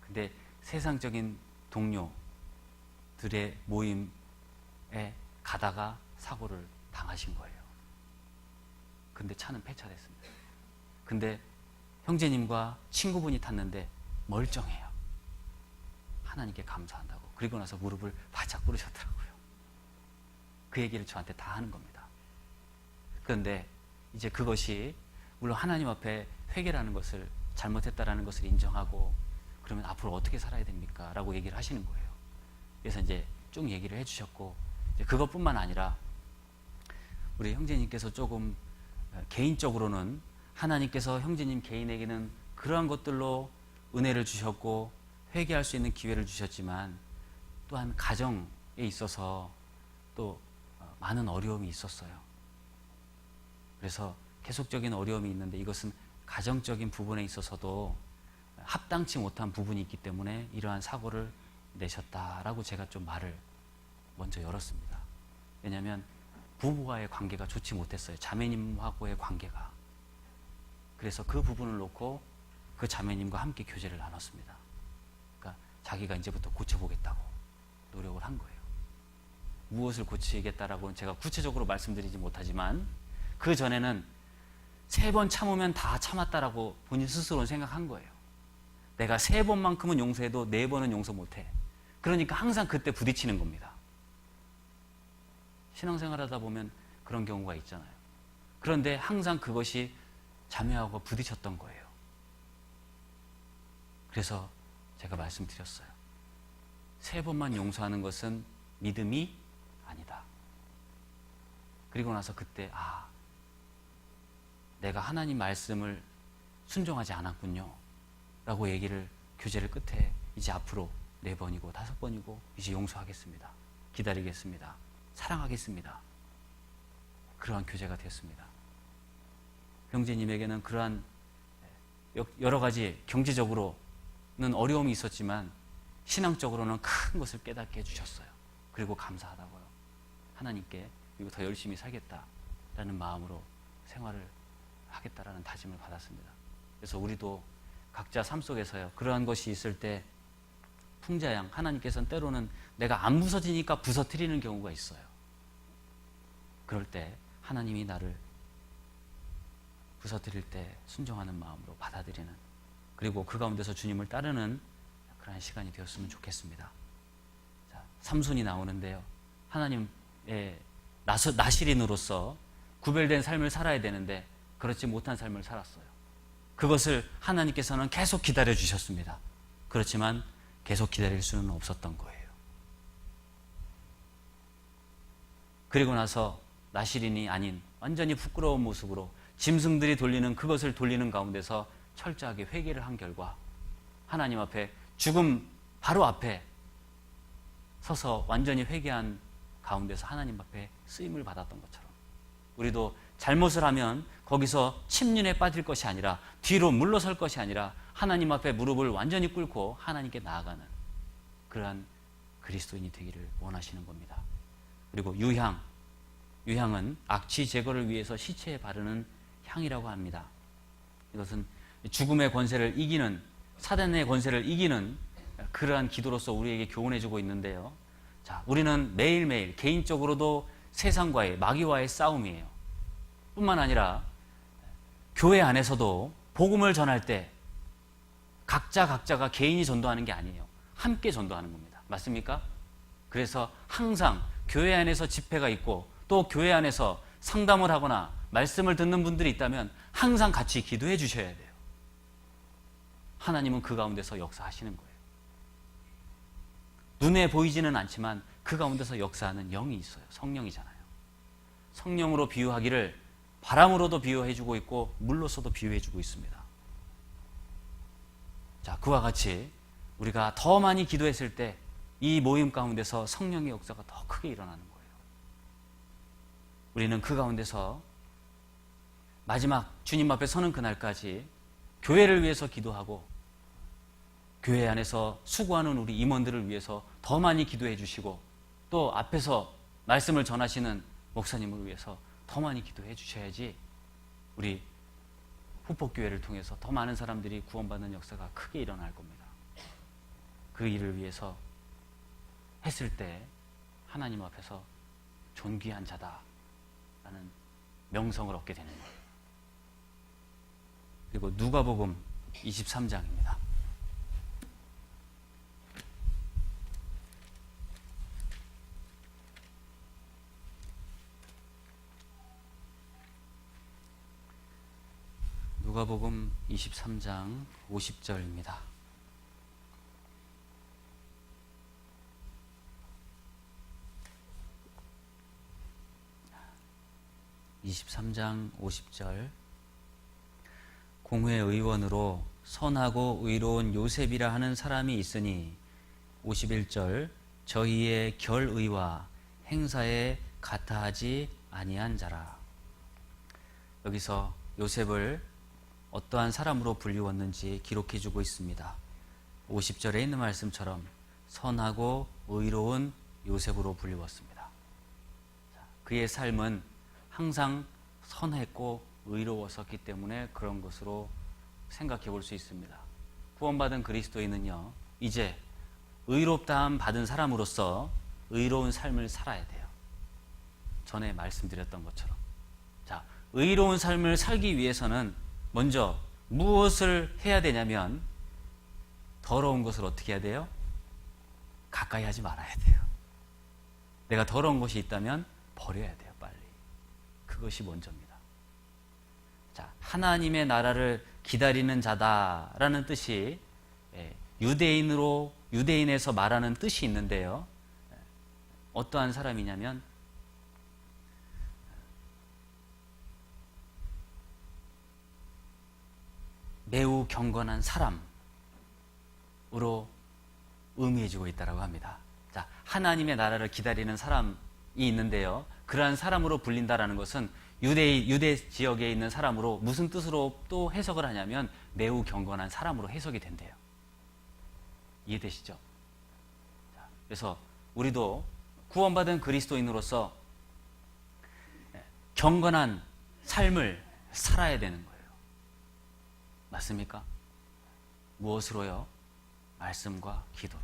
근데 세상적인 동료들의 모임에 가다가 사고를 당하신 거예요. 근데 차는 폐차됐습니다. 근데 형제님과 친구분이 탔는데 멀쩡해요. 하나님께 감사한다고. 그리고 나서 무릎을 바짝 꿇으셨더라고요. 그 얘기를 저한테 다 하는 겁니다. 그런데 이제 그것이 물론 하나님 앞에 회개라는 것을, 잘못했다라는 것을 인정하고 그러면 앞으로 어떻게 살아야 됩니까? 라고 얘기를 하시는 거예요. 그래서 이제 쭉 얘기를 해주셨고, 이제 그것뿐만 아니라 우리 형제님께서 조금 개인적으로는 하나님께서 형제님 개인에게는 그러한 것들로 은혜를 주셨고 회개할 수 있는 기회를 주셨지만 또한 가정에 있어서 또 많은 어려움이 있었어요. 그래서 계속적인 어려움이 있는데 이것은 가정적인 부분에 있어서도 합당치 못한 부분이 있기 때문에 이러한 사고를 내셨다라고 제가 좀 말을 먼저 열었습니다. 왜냐하면 부부와의 관계가 좋지 못했어요. 자매님하고의 관계가. 그래서 그 부분을 놓고 그 자매님과 함께 교제를 나눴습니다. 그러니까 자기가 이제부터 고쳐보겠다고 노력을 한 거예요. 무엇을 고치겠다라고는 제가 구체적으로 말씀드리지 못하지만 그 전에는 3번 참으면 다 참았다라고 본인 스스로는 생각한 거예요. 내가 3번만큼은 용서해도 4번은 용서 못해. 그러니까 항상 그때 부딪히는 겁니다. 신앙생활 하다 보면 그런 경우가 있잖아요. 그런데 항상 그것이 자매하고 부딪혔던 거예요. 그래서 제가 말씀드렸어요. 3번만 용서하는 것은 믿음이 아니다. 그리고 나서 그때 내가 하나님 말씀을 순종하지 않았군요 라고 교제를 끝에 이제 앞으로 4번이고 5번이고 이제 용서하겠습니다. 기다리겠습니다. 사랑하겠습니다. 그러한 교제가 됐습니다. 형제님에게는 그러한 여러 가지 경제적으로는 어려움이 있었지만 신앙적으로는 큰 것을 깨닫게 해주셨어요. 그리고 감사하다고요. 하나님께 이거 더 열심히 살겠다라는 마음으로 생활을 하겠다라는 다짐을 받았습니다. 그래서 우리도 각자 삶 속에서요, 그러한 것이 있을 때 풍자양, 하나님께서는 때로는 내가 안 부서지니까 부서뜨리는 경우가 있어요. 그럴 때 하나님이 나를 부서뜨릴 때 순종하는 마음으로 받아들이는, 그리고 그 가운데서 주님을 따르는 그런 시간이 되었으면 좋겠습니다. 자, 삼손이 나오는데요, 하나님의 나실인으로서 구별된 삶을 살아야 되는데 그렇지 못한 삶을 살았어요. 그것을 하나님께서는 계속 기다려 주셨습니다. 그렇지만 계속 기다릴 수는 없었던 거예요. 그리고 나서 나실인이 아닌 완전히 부끄러운 모습으로 짐승들이 돌리는 그것을 돌리는 가운데서 철저하게 회개를 한 결과 하나님 앞에 죽음 바로 앞에 서서 완전히 회개한 가운데서 하나님 앞에 쓰임을 받았던 것처럼 우리도 잘못을 하면 거기서 침륜에 빠질 것이 아니라 뒤로 물러설 것이 아니라 하나님 앞에 무릎을 완전히 꿇고 하나님께 나아가는 그러한 그리스도인이 되기를 원하시는 겁니다. 그리고 유향은 악취 제거를 위해서 시체에 바르는 향이라고 합니다. 이것은 죽음의 권세를 이기는, 사단의 권세를 이기는 그러한 기도로서 우리에게 교훈해주고 있는데요. 자, 우리는 매일매일 개인적으로도 세상과의 마귀와의 싸움이에요. 뿐만 아니라 교회 안에서도 복음을 전할 때 각자가 개인이 전도하는 게 아니에요. 함께 전도하는 겁니다. 맞습니까? 그래서 항상 교회 안에서 집회가 있고 또 교회 안에서 상담을 하거나 말씀을 듣는 분들이 있다면 항상 같이 기도해 주셔야 돼요. 하나님은 그 가운데서 역사하시는 거예요. 눈에 보이지는 않지만 그 가운데서 역사하는 영이 있어요. 성령이잖아요. 성령으로 비유하기를 바람으로도 비유해주고 있고 물로서도 비유해주고 있습니다. 자, 그와 같이 우리가 더 많이 기도했을 때 이 모임 가운데서 성령의 역사가 더 크게 일어나는 거예요. 우리는 그 가운데서 마지막 주님 앞에 서는 그날까지 교회를 위해서 기도하고 교회 안에서 수고하는 우리 임원들을 위해서 더 많이 기도해 주시고 또 앞에서 말씀을 전하시는 목사님을 위해서 더 많이 기도해 주셔야지 우리 후폭교회를 통해서 더 많은 사람들이 구원받는 역사가 크게 일어날 겁니다. 그 일을 위해서 했을 때 하나님 앞에서 존귀한 자다라는 명성을 얻게 되는 거예요. 그리고 누가복음 23장입니다. 누가복음 23장 50절입니다. (23장 50절) 공회의원으로 선하고 의로운 요셉이라 하는 사람이 있으니 51절 저희의 결의와 행사에 같아하지 아니한 자라. 여기서 요셉을 어떠한 사람으로 불리웠는지 기록해주고 있습니다. 50절에 있는 말씀처럼 선하고 의로운 요셉으로 불리웠습니다. 그의 삶은 항상 선했고 의로웠었기 때문에 그런 것으로 생각해 볼 수 있습니다. 구원받은 그리스도인은요, 이제 의롭다함 받은 사람으로서 의로운 삶을 살아야 돼요. 전에 말씀드렸던 것처럼. 자, 의로운 삶을 살기 위해서는 먼저 무엇을 해야 되냐면 더러운 것을 어떻게 해야 돼요? 가까이 하지 말아야 돼요. 내가 더러운 것이 있다면 버려야 돼요, 빨리. 그것이 먼저입니다. 자, 하나님의 나라를 기다리는 자다라는 뜻이 유대인에서 말하는 뜻이 있는데요. 어떠한 사람이냐면 매우 경건한 사람으로 의미해주고 있다고 합니다. 자, 하나님의 나라를 기다리는 사람이 있는데요. 그러한 사람으로 불린다라는 것은 유대 지역에 있는 사람으로 무슨 뜻으로 또 해석을 하냐면 매우 경건한 사람으로 해석이 된대요. 이해되시죠? 자, 그래서 우리도 구원받은 그리스도인으로서 경건한 삶을 살아야 되는 거예요. 맞습니까? 무엇으로요? 말씀과 기도로.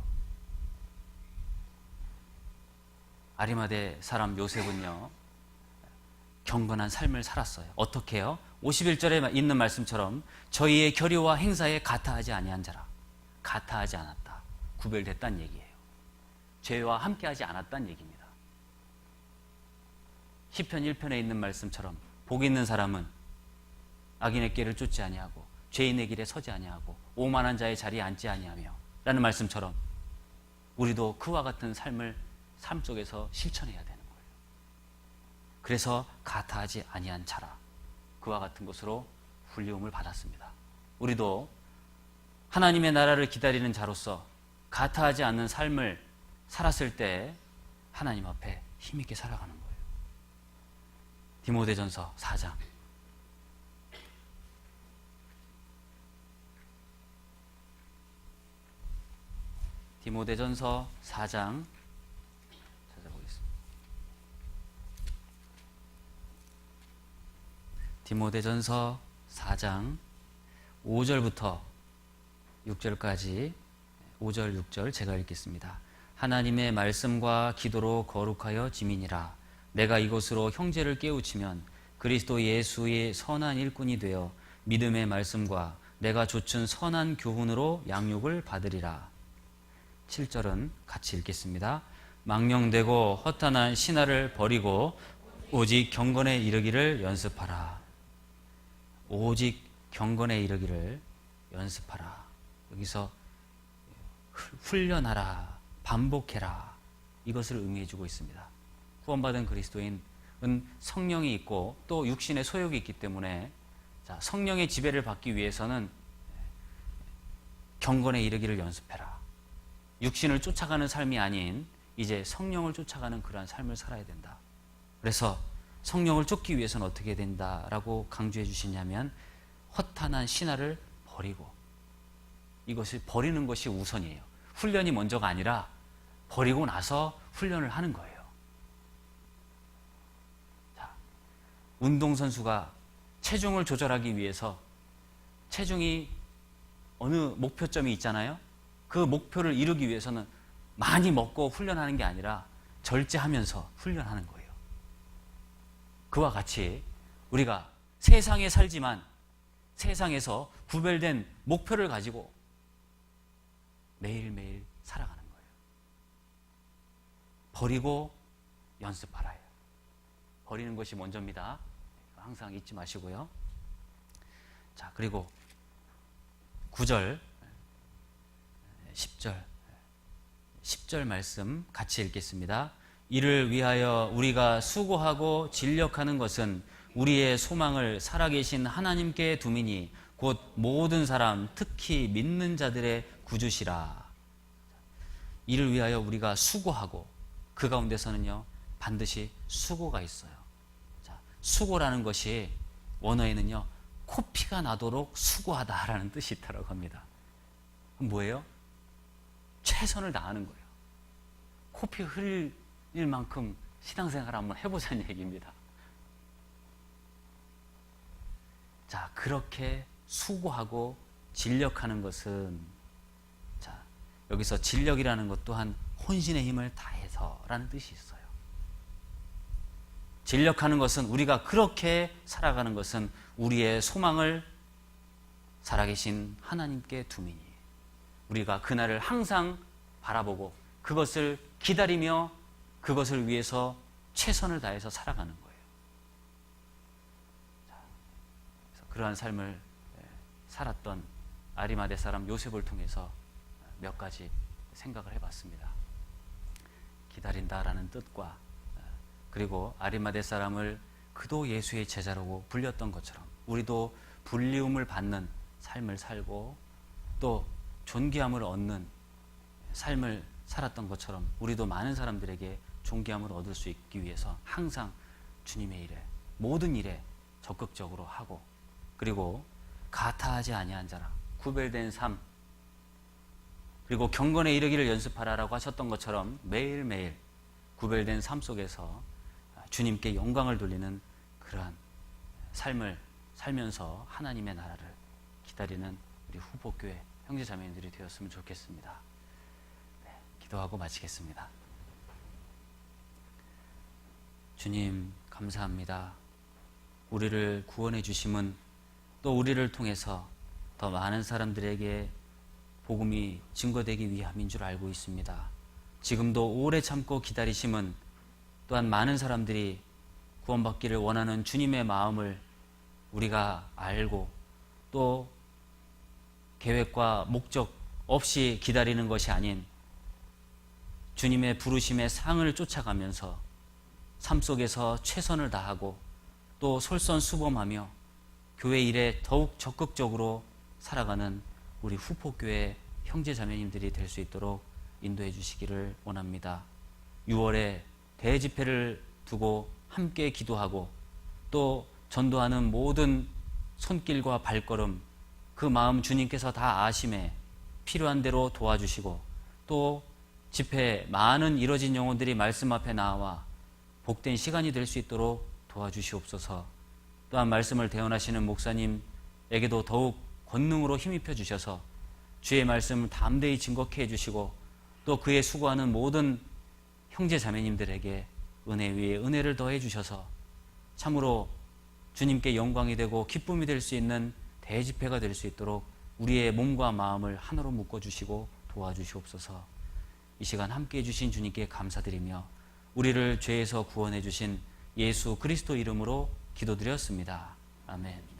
아리마대 사람 요셉은요, 경건한 삶을 살았어요. 어떻게요? 51절에 있는 말씀처럼 저희의 결의와 행사에 같아하지 아니한 자라. 같아하지 않았다. 구별됐다는 얘기예요. 죄와 함께하지 않았다는 얘기입니다. 시편 1편에 있는 말씀처럼 복 있는 사람은 악인의 길을 쫓지 아니하고 죄인의 길에 서지 아니하고 오만한 자의 자리에 앉지 아니하며 라는 말씀처럼 우리도 그와 같은 삶을 삶 속에서 실천해야 되는 거예요. 그래서 가타하지 아니한 자라, 그와 같은 것으로 불리움을 받았습니다. 우리도 하나님의 나라를 기다리는 자로서 가타하지 않는 삶을 살았을 때 하나님 앞에 힘있게 살아가는 거예요. 디모데전서 4장. 디모데전서 4장 찾아보겠습니다. 디모데전서 4장 5절부터 6절까지 5절 6절 제가 읽겠습니다. 하나님의 말씀과 기도로 거룩하여 지민이라. 내가 이것으로 형제를 깨우치면 그리스도 예수의 선한 일꾼이 되어 믿음의 말씀과 내가 좇은 선한 교훈으로 양육을 받으리라. 7절은 같이 읽겠습니다. 망령되고 허탄한 신화를 버리고 오직 경건에 이르기를 연습하라. 오직 경건에 이르기를 연습하라. 여기서 훈련하라, 반복해라, 이것을 의미해주고 있습니다. 구원받은 그리스도인은 성령이 있고 또 육신의 소욕이 있기 때문에 성령의 지배를 받기 위해서는 경건에 이르기를 연습해라. 육신을 쫓아가는 삶이 아닌 이제 성령을 쫓아가는 그러한 삶을 살아야 된다. 그래서 성령을 쫓기 위해서는 어떻게 된다라고 강조해 주시냐면 허탄한 신화를 버리고, 이것을 버리는 것이 우선이에요. 훈련이 먼저가 아니라 버리고 나서 훈련을 하는 거예요. 자, 운동선수가 체중을 조절하기 위해서 체중이 어느 목표점이 있잖아요. 그 목표를 이루기 위해서는 많이 먹고 훈련하는 게 아니라 절제하면서 훈련하는 거예요. 그와 같이 우리가 세상에 살지만 세상에서 구별된 목표를 가지고 매일매일 살아가는 거예요. 버리고 연습하라요. 버리는 것이 먼저입니다. 항상 잊지 마시고요. 자, 그리고 9절, 10절 말씀 같이 읽겠습니다. 이를 위하여 우리가 수고하고 진력하는 것은 우리의 소망을 살아계신 하나님께 두미니 곧 모든 사람, 특히 믿는 자들의 구주시라. 이를 위하여 우리가 수고하고, 그 가운데서는요 반드시 수고가 있어요. 자, 수고라는 것이 원어에는요 코피가 나도록 수고하다라는 뜻이 있다고 합니다. 그럼 뭐예요? 최선을 다하는 거예요. 코피 흘릴 만큼 신앙생활 한번 해보자는 얘기입니다. 자, 그렇게 수고하고 진력하는 것은, 자, 여기서 진력이라는 것 또한 혼신의 힘을 다해서라는 뜻이 있어요. 진력하는 것은, 우리가 그렇게 살아가는 것은 우리의 소망을 살아계신 하나님께 두미니, 우리가 그날을 항상 바라보고 그것을 기다리며 그것을 위해서 최선을 다해서 살아가는 거예요. 자, 그래서 그러한 삶을 살았던 아리마대 사람 요셉을 통해서 몇 가지 생각을 해봤습니다. 기다린다라는 뜻과, 그리고 아리마대 사람을 그도 예수의 제자라고 불렸던 것처럼 우리도 불리움을 받는 삶을 살고 또 존귀함을 얻는 삶을 살았던 것처럼 우리도 많은 사람들에게 존귀함을 얻을 수 있기 위해서 항상 주님의 일에, 모든 일에 적극적으로 하고, 그리고 가타하지 아니한 자라, 구별된 삶, 그리고 경건에 이르기를 연습하라라고 하셨던 것처럼 매일매일 구별된 삶 속에서 주님께 영광을 돌리는 그러한 삶을 살면서 하나님의 나라를 기다리는 우리 후보교회 형제자매님들이 되었으면 좋겠습니다. 네, 기도하고 마치겠습니다. 주님 감사합니다. 우리를 구원해 주심은 또 우리를 통해서 더 많은 사람들에게 복음이 증거되기 위함인 줄 알고 있습니다. 지금도 오래 참고 기다리심은 또한 많은 사람들이 구원받기를 원하는 주님의 마음을 우리가 알고 또 계획과 목적 없이 기다리는 것이 아닌 주님의 부르심의 상을 쫓아가면서 삶 속에서 최선을 다하고 또 솔선수범하며 교회 일에 더욱 적극적으로 살아가는 우리 후포교회 형제자매님들이 될 수 있도록 인도해 주시기를 원합니다. 6월에 대집회를 두고 함께 기도하고 또 전도하는 모든 손길과 발걸음, 그 마음 주님께서 다 아심에 필요한 대로 도와주시고 또 집회에 많은 이뤄진 영혼들이 말씀 앞에 나와 복된 시간이 될 수 있도록 도와주시옵소서. 또한 말씀을 대언하시는 목사님에게도 더욱 권능으로 힘입혀 주셔서 주의 말씀을 담대히 증거케 해주시고 또 그의 수고하는 모든 형제 자매님들에게 은혜 위에 은혜를 더해 주셔서 참으로 주님께 영광이 되고 기쁨이 될 수 있는 대집회가 될 수 있도록 우리의 몸과 마음을 하나로 묶어주시고 도와주시옵소서. 이 시간 함께해 주신 주님께 감사드리며 우리를 죄에서 구원해 주신 예수 그리스도 이름으로 기도드렸습니다. 아멘.